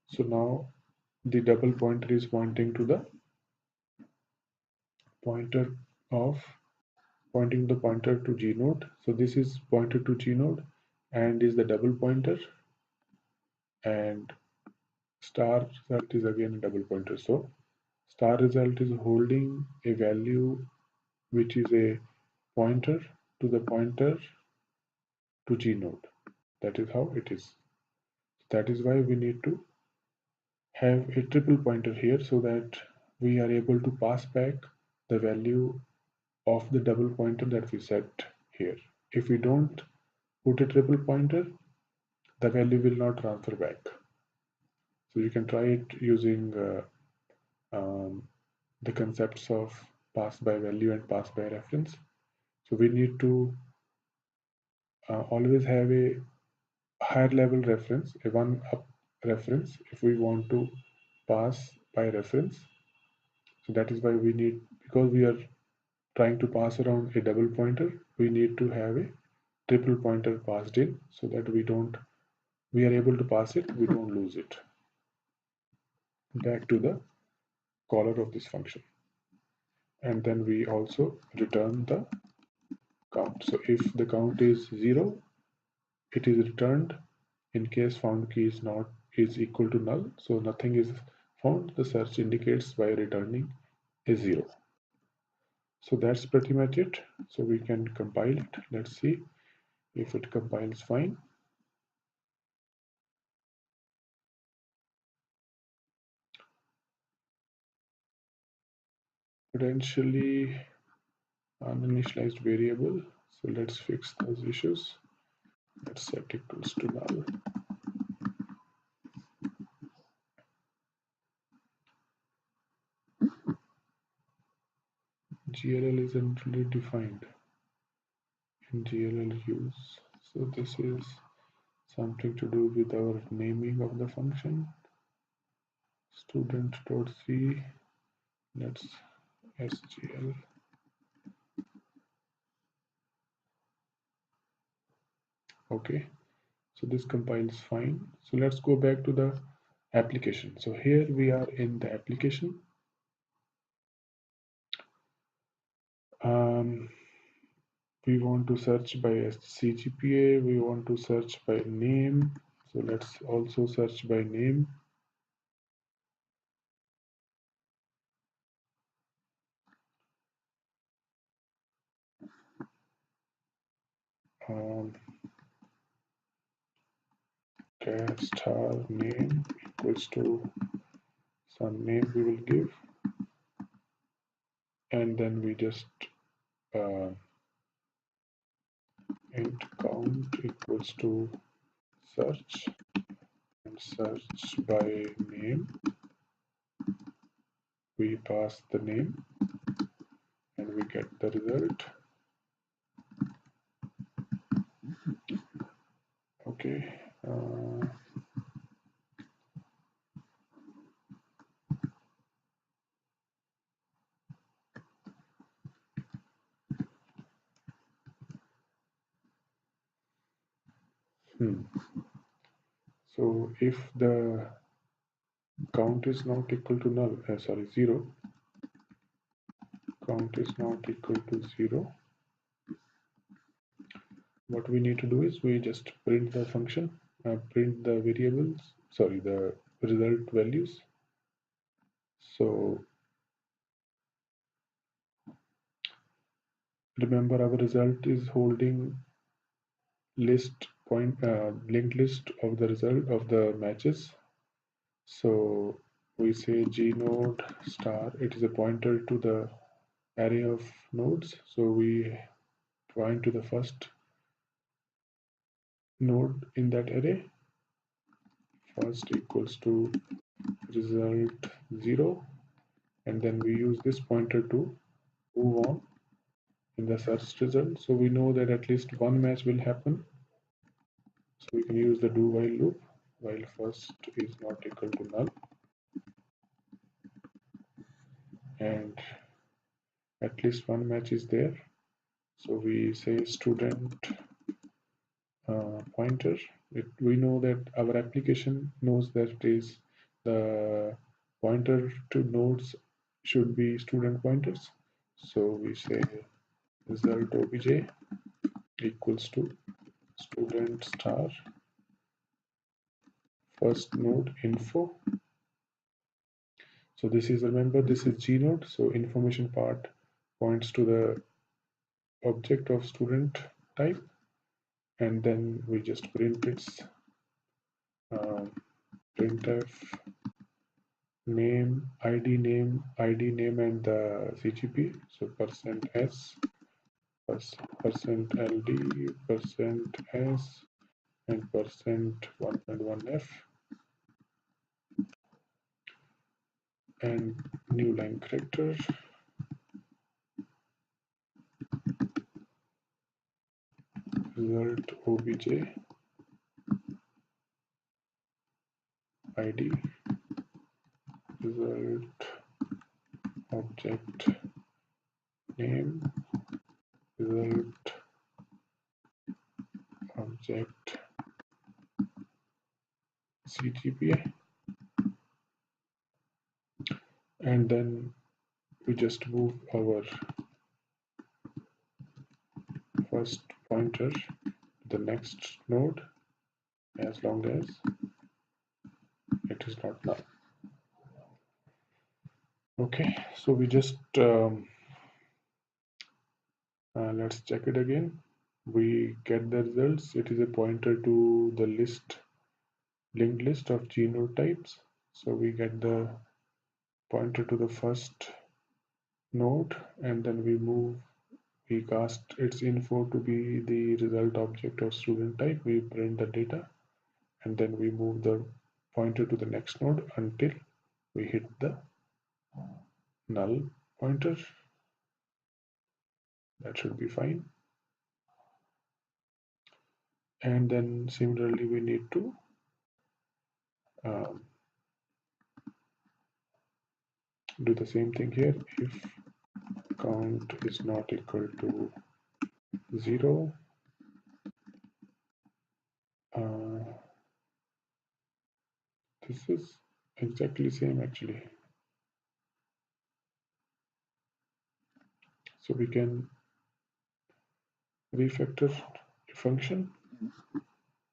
So now the double pointer is pointing to the pointer of pointing the pointer to G node. So this is pointed to G node and is the double pointer, and star result is again a double pointer. So star result is holding a value which is a pointer to the pointer to G node. That is how it is. That is why we need to have a triple pointer here so that we are able to pass back the value of the double pointer that we set here. If we don't put a triple pointer, the value will not transfer back. So you can try it using the concepts of pass by value and pass by reference. So we need to always have a higher level reference, a one up reference if we want to pass by reference. So that is why we need, because we are trying to pass around a double pointer, we need to have a triple pointer passed in so that we are able to pass it, we don't lose it. Back to the caller of this function. And then we also return the count. So if the count is 0, it is returned. In case found key is equal to null, so nothing is found, the search indicates by returning a 0. So that's pretty much it. So we can compile it. Let's see if it compiles fine. Potentially uninitialized variable. So let's fix those issues. Let's set equals to null. GLL isn't really defined in GLL use. So this is something to do with our naming of the function. Student.c, let's SGL. Okay, so this compiles fine. So let's go back to the application. So here we are in the application. We want to search by CGPA, we want to search by name. So let's also search by name. Star name equals to some name we will give, and then we just int count equals to search and search by name. we pass the name and we get the result. Okay. So if the count is not equal to null, sorry, 0, count is not equal to 0, what we need to do is we just print the function, print the variables, sorry, the result values. So remember, our result is holding linked list of the result of the matches. So we say G node star, it is a pointer to the array of nodes. So we point to the first node in that array. First equals to result 0, and then we use this pointer to move on in the search result. So we know that at least one match will happen. So we can use the do while loop while first is not equal to null, and at least one match is there. So we say student pointer. We know that our application knows that it is the pointer to nodes should be student pointers. So we say result obj equals to student star first node info. So this is, remember, this is G node. So information part points to the object of student type, and then we just print its printf name, id name, and the CGP. So %s, %ld, %s, and %1.1f, and new line character. Result obj id, result object name, result object CGPA, and then we just move our first pointer to the next node as long as it is not null. Okay, so we just let's check it again. We get the results. It is a pointer to the linked list of genome types. So we get the pointer to the first node, and then we cast its info to be the result object of student type. We print the data, and then we move the pointer to the next node until we hit the null pointer. That should be fine. And then similarly, we need to do the same thing here. If count is not equal to 0, this is exactly same actually. So we can refactor a function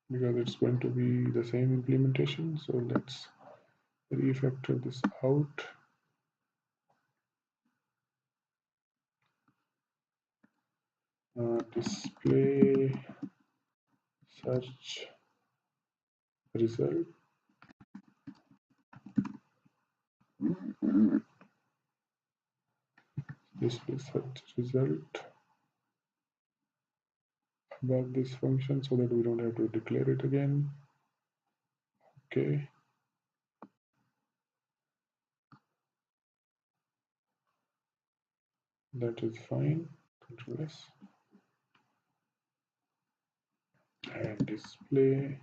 because it's going to be the same implementation. So let's refactor this out. Display search result. Display search result above this function so that we don't have to declare it again. Okay. That is fine. Control S and display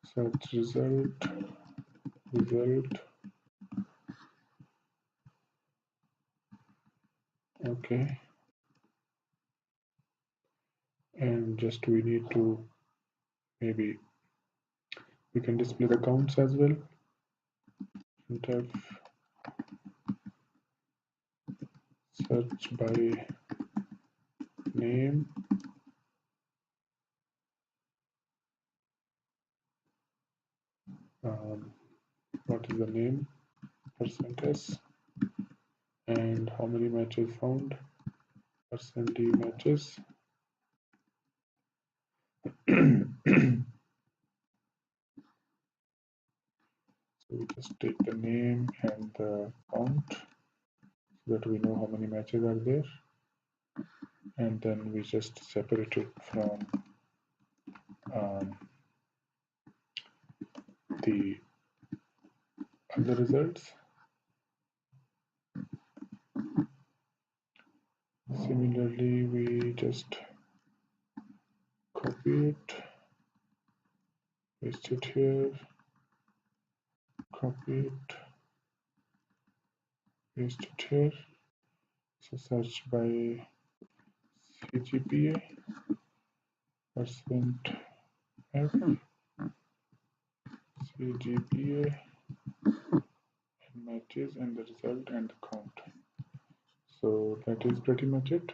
search result. Okay, and just we need to maybe we can display the counts as well. Tab search by name. What is the name? %s and how many matches found? %d matches. So we just take the name and the count so that we know how many matches are there, and then we just separate it from the other results. Similarly, we just copy it, paste it here, copy it, paste it here. So search by CGPA, %F, CGPA, and matches, and the result and the count. So that is pretty much it.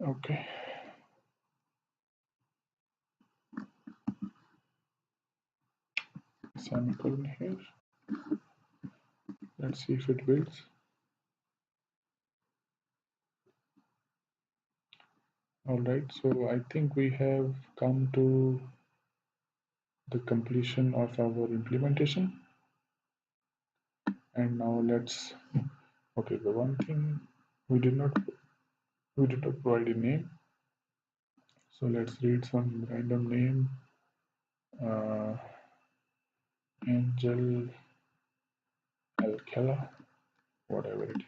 Okay. Semicolon here. Let's see if it builds. Alright, so I think we have come to the completion of our implementation. And now let's, okay, the one thing we did not provide a name. So let's read some random name, Angel Alcala, whatever it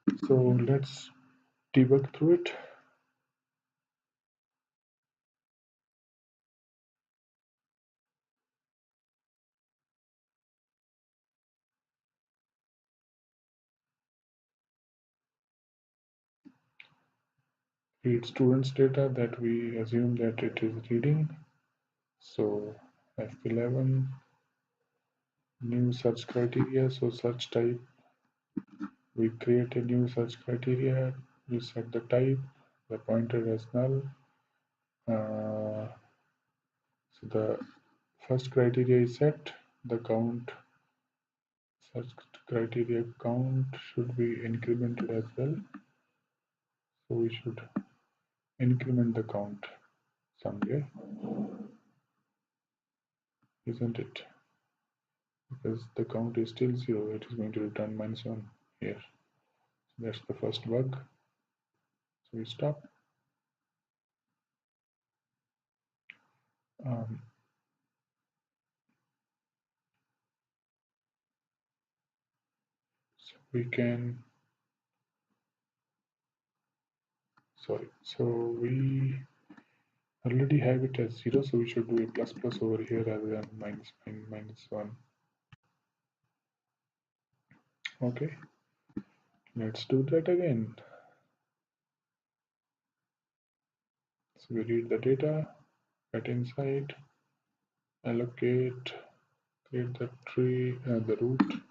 is. So let's debug through it. Read students data that we assume that it is reading. So F11 new search criteria. So search type, we create a new search criteria, we set the type, the pointer as null. So the first criteria is set, the count, search criteria count should be incremented as well. So we should increment the count somewhere, isn't it? Because the count is still 0, it is going to return -1 here. So that's the first bug. So we stop. So we can, sorry, so we already have it as 0, so we should do a plus plus over here rather than -1. Okay, let's do that again. So we read the data, get inside, allocate, create the tree, the root,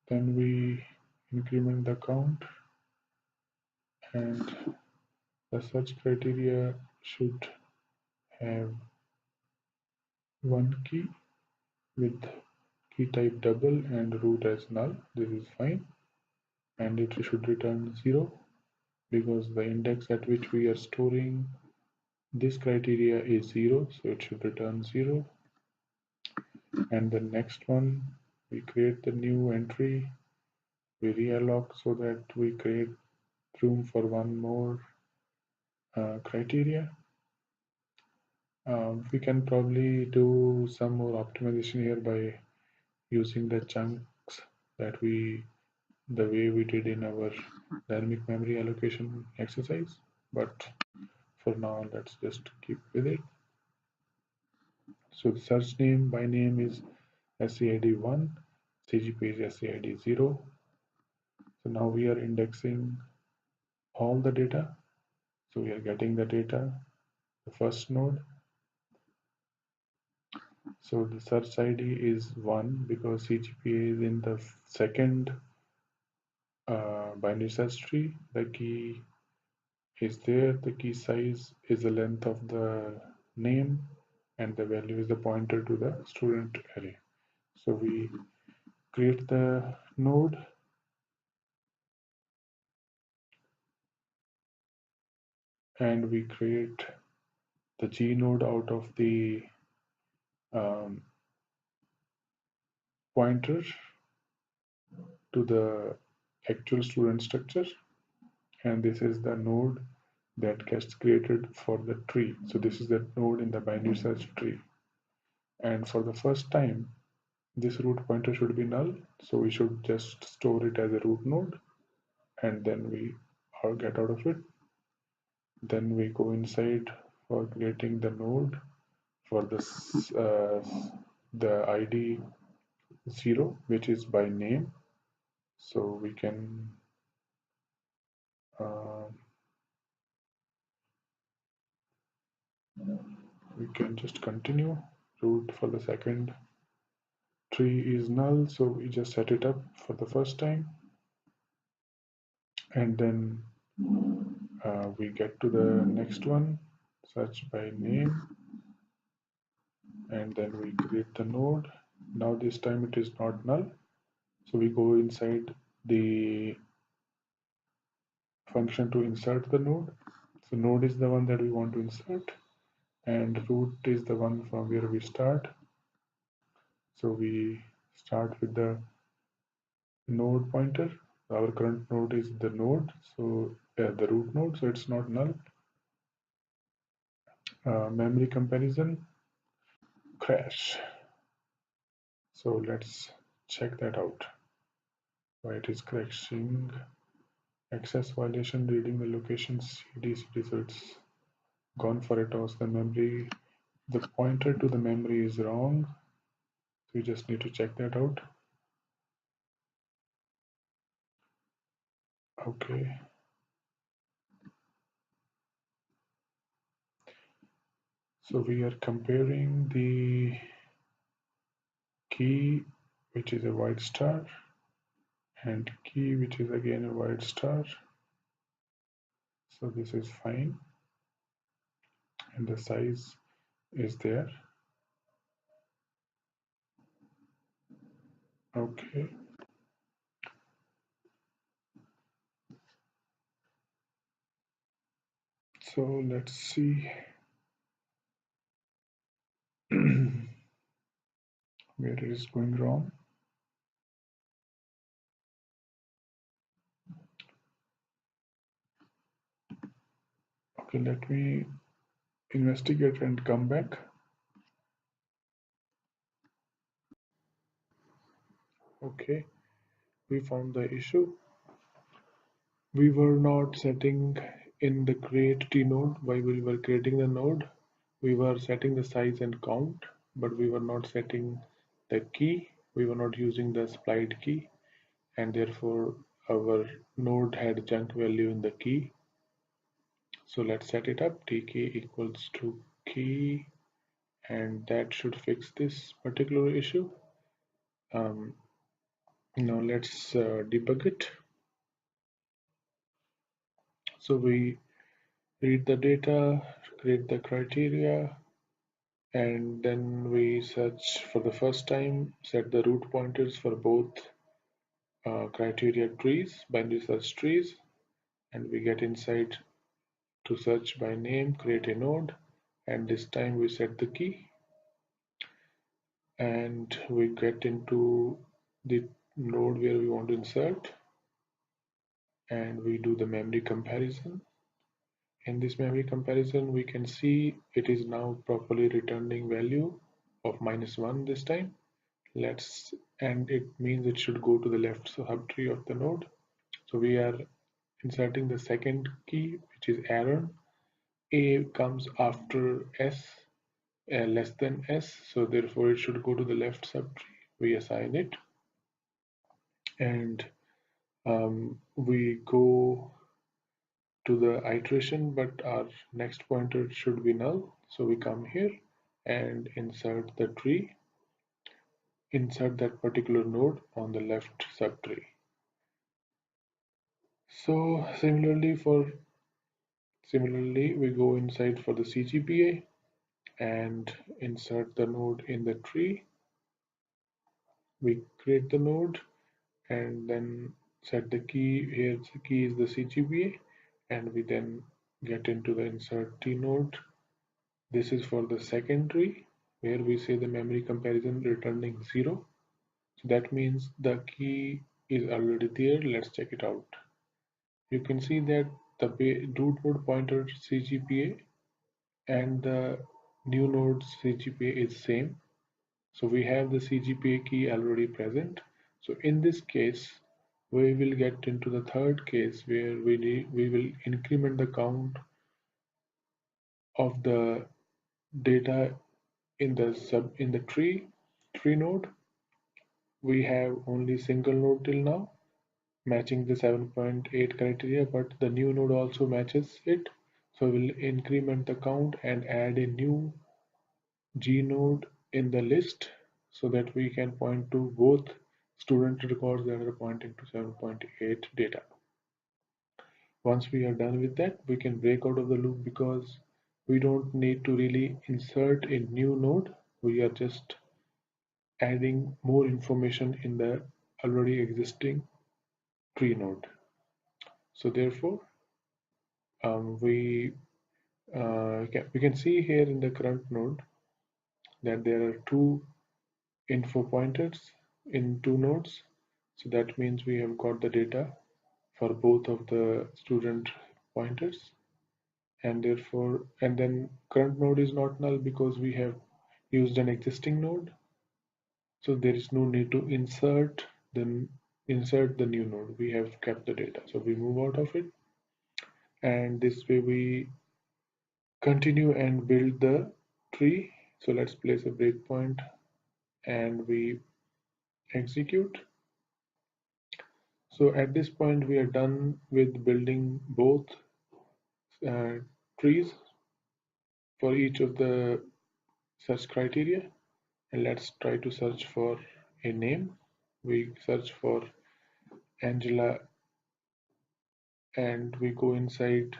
then we increment the count, and the search criteria should have one key with key type double and root as null. This is fine, and it should return 0 because the index at which we are storing this criteria is 0, so it should return 0. And the next one, we create the new entry, we realloc so that we create room for one more criteria. We can probably do some more optimization here by using the chunks that the way we did in our dynamic memory allocation exercise. But for now, let's just keep with it. So the search name by name is SCID1, CGP is SCID0. So now we are indexing all the data. So we are getting the data, the first node. So the search ID is 1 because CGPA is in the second binary search tree. The key is there, the key size is the length of the name, and the value is the pointer to the student array. So we create the node, and we create the G node out of the um, pointer to the actual student structure, and this is the node that gets created for the tree. So this is the node in the binary search tree, and for the first time this root pointer should be null, so we should just store it as a root node, and then we all get out of it. Then we go inside for creating the node for this the ID 0, which is by name. So uh, we can just continue. Root for the second tree is null, so we just set it up for the first time, and then we get to the next one, search by name, and then we create the node. Now this time it is not null, so we go inside the function to insert the node. So node is the one that we want to insert, and root is the one from where we start. So we start with the node pointer. Our current node is the node, so the root node, so it's not null. Memory comparison crash. So let's check that out. Why it is crashing? Access violation reading the location CD, so it's gone for a toss. The memory, the pointer to the memory is wrong. So you just need to check that out. Okay. So we are comparing the key, which is a white star, and key, which is again a white star. So this is fine, and the size is there. Okay. So let's see where it is going wrong. Okay, let me investigate and come back. Okay, we found the issue. We were not setting in the create t node while we were creating the node. We were setting the size and count, but we were not setting the key. We were not using the supplied key, and therefore our node had junk value in the key. So let's set it up. Tk equals to key, and that should fix this particular issue. Now let's debug it. So we read the data, create the criteria, and then we search for the first time, set the root pointers for both criteria trees, binary search trees, and we get inside to search by name, create a node, and this time we set the key, and we get into the node where we want to insert, and we do the memory comparison. In this memory comparison, we can see it is now properly returning value of -1 this time. And it means it should go to the left subtree of the node. So we are inserting the second key, which is Aaron. A comes after S, less than S, so therefore it should go to the left subtree. We assign it, and we go to the iteration, but our next pointer should be null. So we come here and insert the tree, insert that particular node on the left subtree. So similarly we go inside for the CGPA and insert the node in the tree. We create the node and then set the key. Here the key is the CGPA, and we then get into the insert T node. This is for the second tree where we say the memory comparison returning 0. So that means the key is already there. Let's check it out. You can see that the root node pointer CGPA and the new node's CGPA is same. So we have the CGPA key already present. So in this case, we will get into the third case where we will increment the count of the data in the tree node. We have only single node till now, matching the 7.8 criteria, but the new node also matches it. So we'll increment the count and add a new G node in the list so that we can point to both student records that are pointing to 7.8 data. Once we are done with that, we can break out of the loop because we don't need to really insert a new node. We are just adding more information in the already existing tree node. So therefore, we can see here in the current node that there are two info pointers in two nodes. So that means we have got the data for both of the student pointers, and therefore, and then current node is not null because we have used an existing node. So there is no need to insert the new node. We have kept the data. So we move out of it, and this way we continue and build the tree. So let's place a breakpoint and we execute. So at this point we are done with building both uh, trees for each of the search criteria, and let's try to search for a name. We search for Angela and we go inside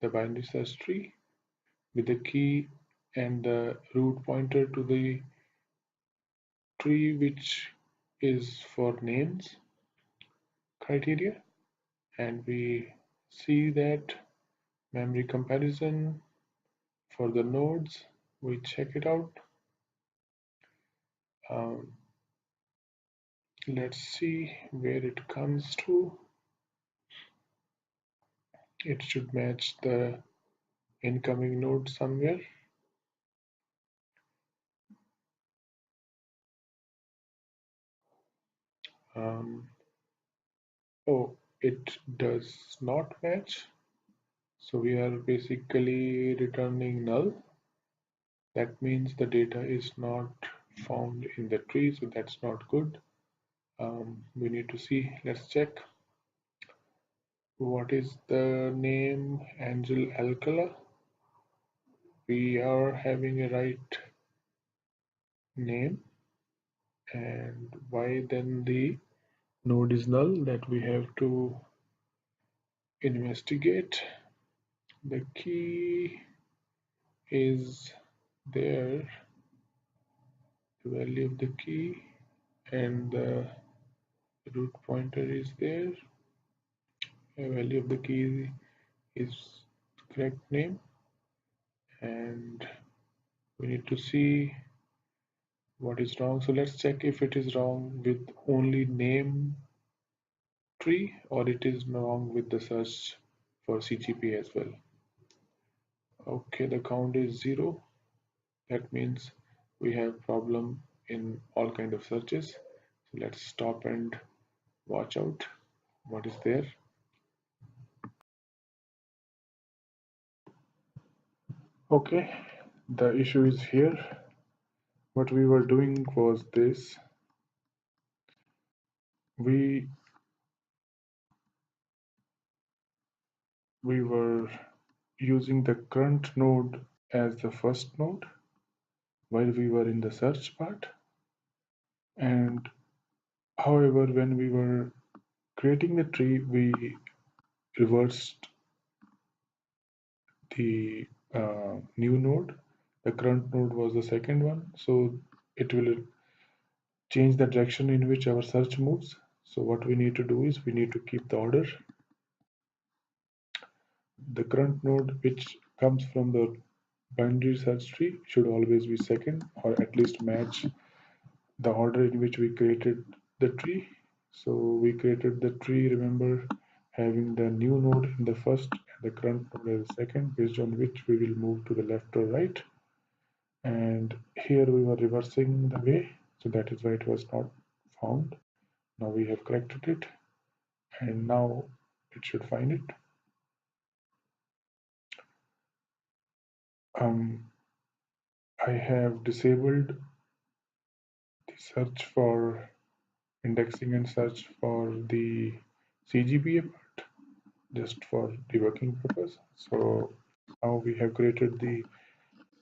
the binary search tree with the key and the root pointer to the tree, which is for names criteria, and we see that memory comparison for the nodes. We check it out. um, let's see where it comes to. It should match the incoming node somewhere. um, oh, it does not match, so we are basically returning null. That means the data is not found in the tree, so that's not good. We need to see, let's check what is the name. Angel Alcala. We are having a right name, and why then the node is null? That we have to investigate. The key is there, the value of the key, and the root pointer is there. The value of the key is correct name, and we need to see what is wrong. So let's check if it is wrong with only name tree or it is wrong with the search for CGP as well. Okay, the count is 0. That means we have problem in all kind of searches. So let's stop and watch out what is there. Okay, the issue is here. What we were doing was this. We we were using the current node as the first node while we were in the search part. And however, when we were creating the tree, we reversed the new node. The current node was the second one, so it will change the direction in which our search moves. So what we need to do is we need to keep the order. The current node which comes from the binary search tree should always be second, or at least match the order in which we created the tree. So we created the tree, remember, having the new node in the first and the current node as the second, based on which we will move to the left or right. And here we were reversing the way, so that is why it was not found. Now we have corrected it, and now it should find it. I have disabled the search for indexing and search for the CGPA part, just for debugging purpose. So now we have created the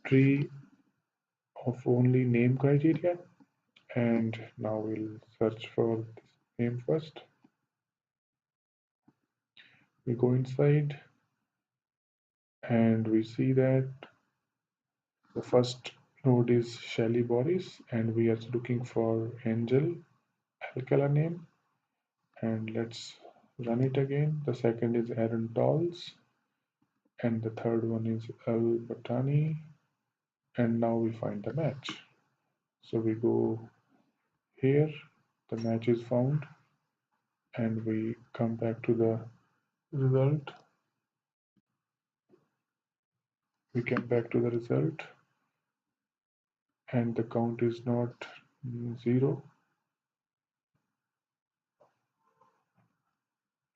tree of only name criteria, and now we'll search for this name first. We go inside and we see that the first node is Shelly Boris, and we are looking for Angel Alcala name. And let's run it again. The second is Aaron Tolls, and the third one is Al Batani. And now we find the match. So we go here, the match is found, and we come back to the result. We came back to the result, and the count is not 0.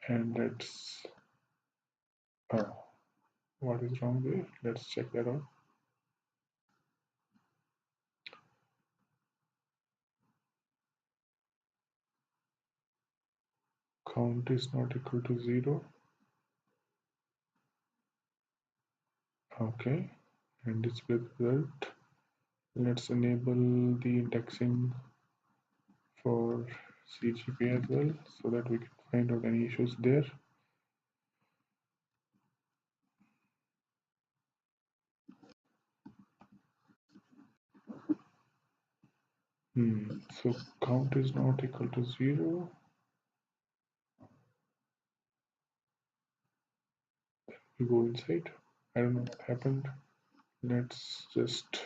And let's what is wrong there? Let's check that out. Count is not equal to 0. Okay, and display the result. Let's enable the indexing for CGP as well, so that we can find out any issues there. So count is not equal to 0. We go inside. I don't know what happened. Let's just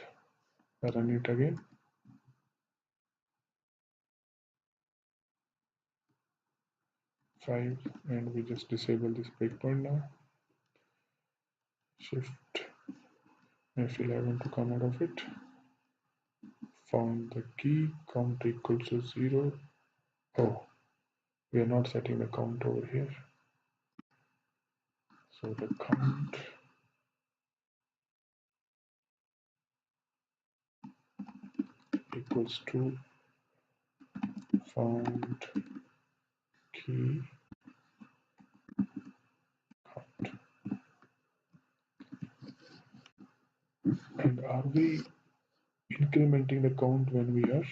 run it again. 5, and we just disable this breakpoint now. Shift F11 to come out of it. Found the key, count equals to 0. Oh, we are not setting the count over here. So the count equals to found key count. And are we incrementing the count when we are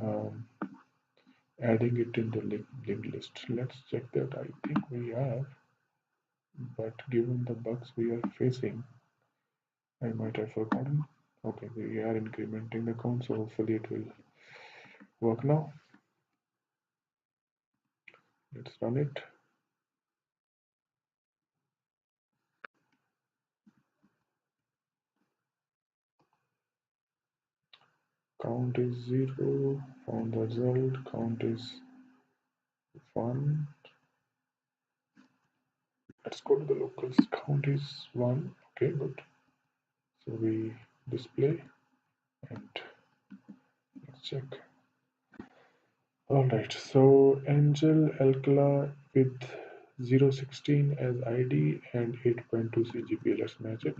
um, adding it in the linked list? Let's check that. I think we are, but given the bugs we are facing, I might have forgotten. Okay, we are incrementing the count, so hopefully it will work now. Let's run it. Count is 0. Found the result. Count is 1. Let's go to the locals. Count is 1. Okay, good. So we display and let's check. Alright, so Angel Alcala with 016 as ID and 8.2 CGPA. Let's match it.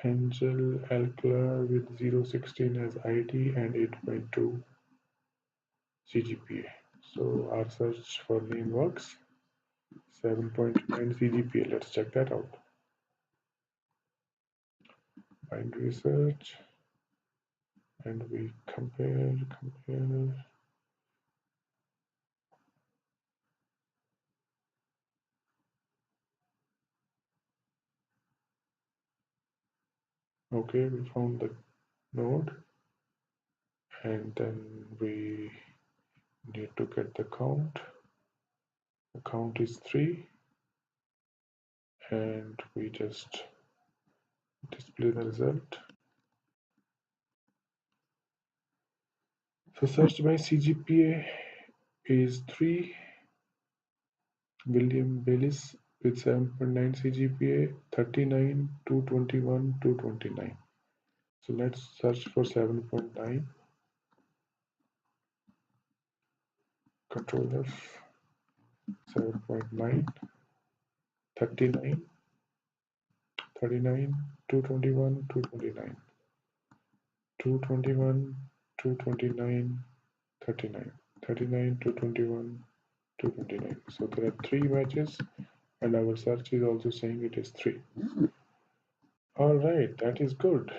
Angel Alcala with 016 as ID and 8.2 CGPA. So our search for name works. 7.9 CGPA. Let's check that out. Binary search and we compare. Okay, we found the node and then we need to get the count. The count is 3 and we just display the result. So search by CGPA is 3. William Bayliss with 7.9 CGPA, 39, 221, 229. So let's search for 7.9. Control F. 7.9, 39, 39, 221, 229, 221, 229, 39, 39, 221, 229. So there are 3 matches and our search is also saying it is 3. Alright, that is good.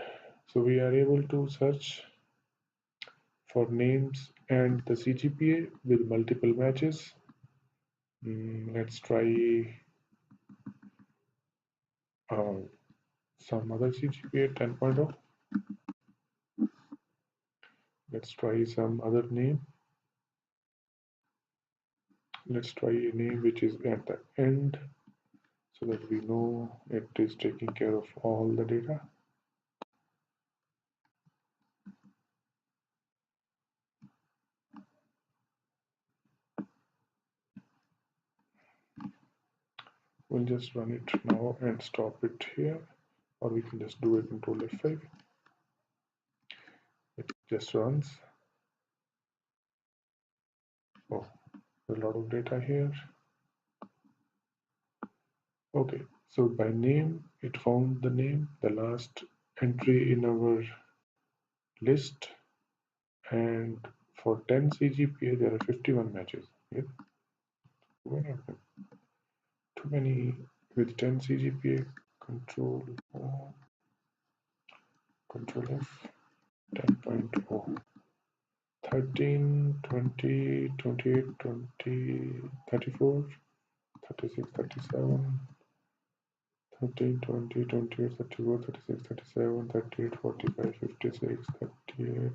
So we are able to search for names and the CGPA with multiple matches. Let's try some other CGPA 10.0. Let's try some other name. Let's try a name which is at the end so that we know it is taking care of all the data. We'll just run it now and stop it here, or we can just do a control F5. It just runs. Oh, there's a lot of data here. Okay, so by name, it found the name, the last entry in our list, and for 10 CGPA, there are 51 matches. Yeah? Too many with 10 CGPA. Control O, Control F, 10.0. 13, 20, 28, 20, 34, 36, 37, 13, 20, 28, 34, 36, 37, 38, 45, 56, 38,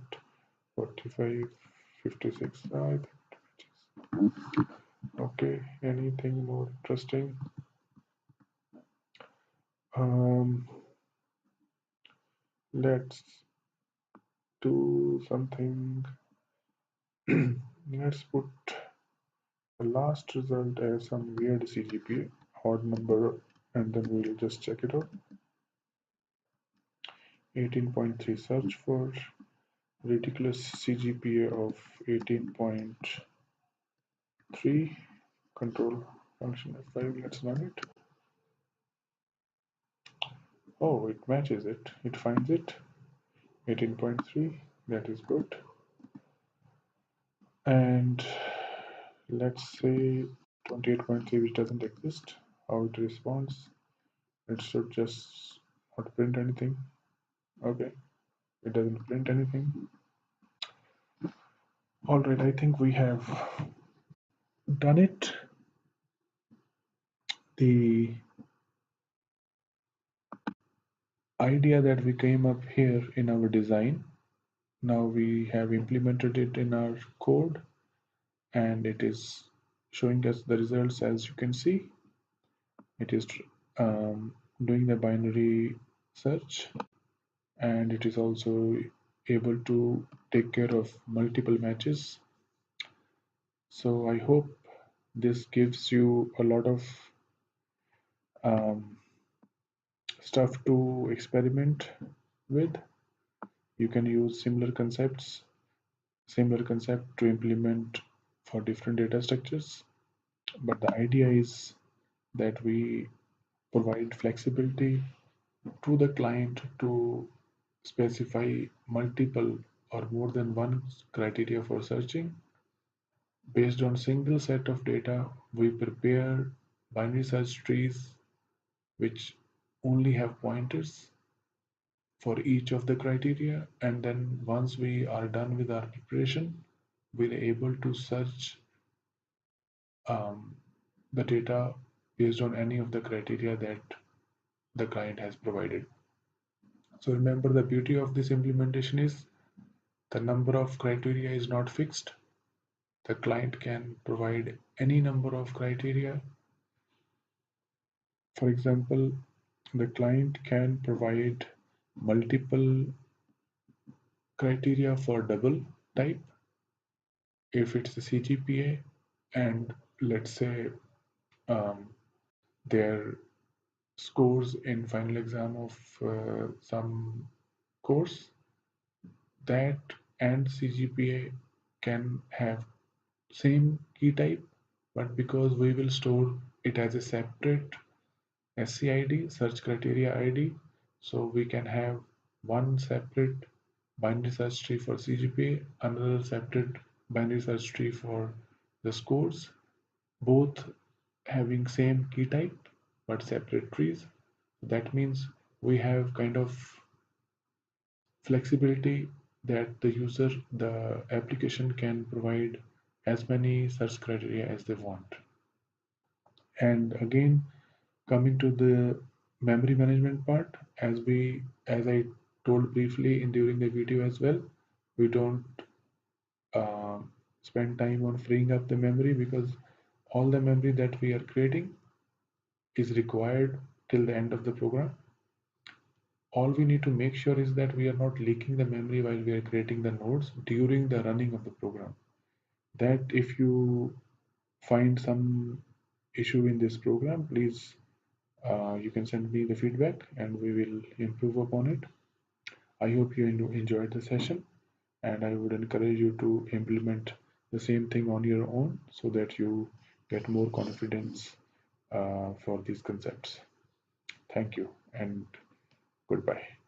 45, 56. I think it is. Okay, anything more interesting? Let's do something. Let's put the last result as some weird CGPA, odd number, and then we'll just check it out. 18.3. Search for ridiculous CGPA of 18.3. Control function F5. Let's run it. Oh, it matches it. It finds it. 18.3. That is good. And let's say 28.3, which doesn't exist. How it responds. It should just not print anything. Okay, it doesn't print anything. Alright, I think we have done it. The idea that we came up here in our design, now we have implemented it in our code and it is showing us the results. As you can see, it is doing the binary search and it is also able to take care of multiple matches. So I hope this gives you a lot of um, stuff to experiment with. You can use similar concept to implement for different data structures. But the idea is that we provide flexibility to the client to specify multiple or more than one criteria for searching. Based on single set of data, we prepare binary search trees which only have pointers for each of the criteria, and then once we are done with our preparation, we're able to search um, the data based on any of the criteria that the client has provided. So remember, the beauty of this implementation is the number of criteria is not fixed. The client can provide any number of criteria. For example, the client can provide multiple criteria for double type if it's a CGPA, and let's say um, their scores in final exam of some course, that and CGPA can have same key type, but because we will store it as a separate SCID, search criteria ID, so we can have one separate binary search tree for CGPA, another separate binary search tree for the scores, both having same key type but separate trees. That means we have kind of flexibility that the application can provide as many search criteria as they want. And again, coming to the memory management part, as I told briefly in during the video as well, we don't uh, spend time on freeing up the memory because all the memory that we are creating is required till the end of the program. All we need to make sure is that we are not leaking the memory while we are creating the nodes during the running of the program. That if you find some issue in this program, please you can send me the feedback and we will improve upon it. I hope you enjoyed the session, and I would encourage you to implement the same thing on your own so that you get more confidence for these concepts. Thank you and goodbye.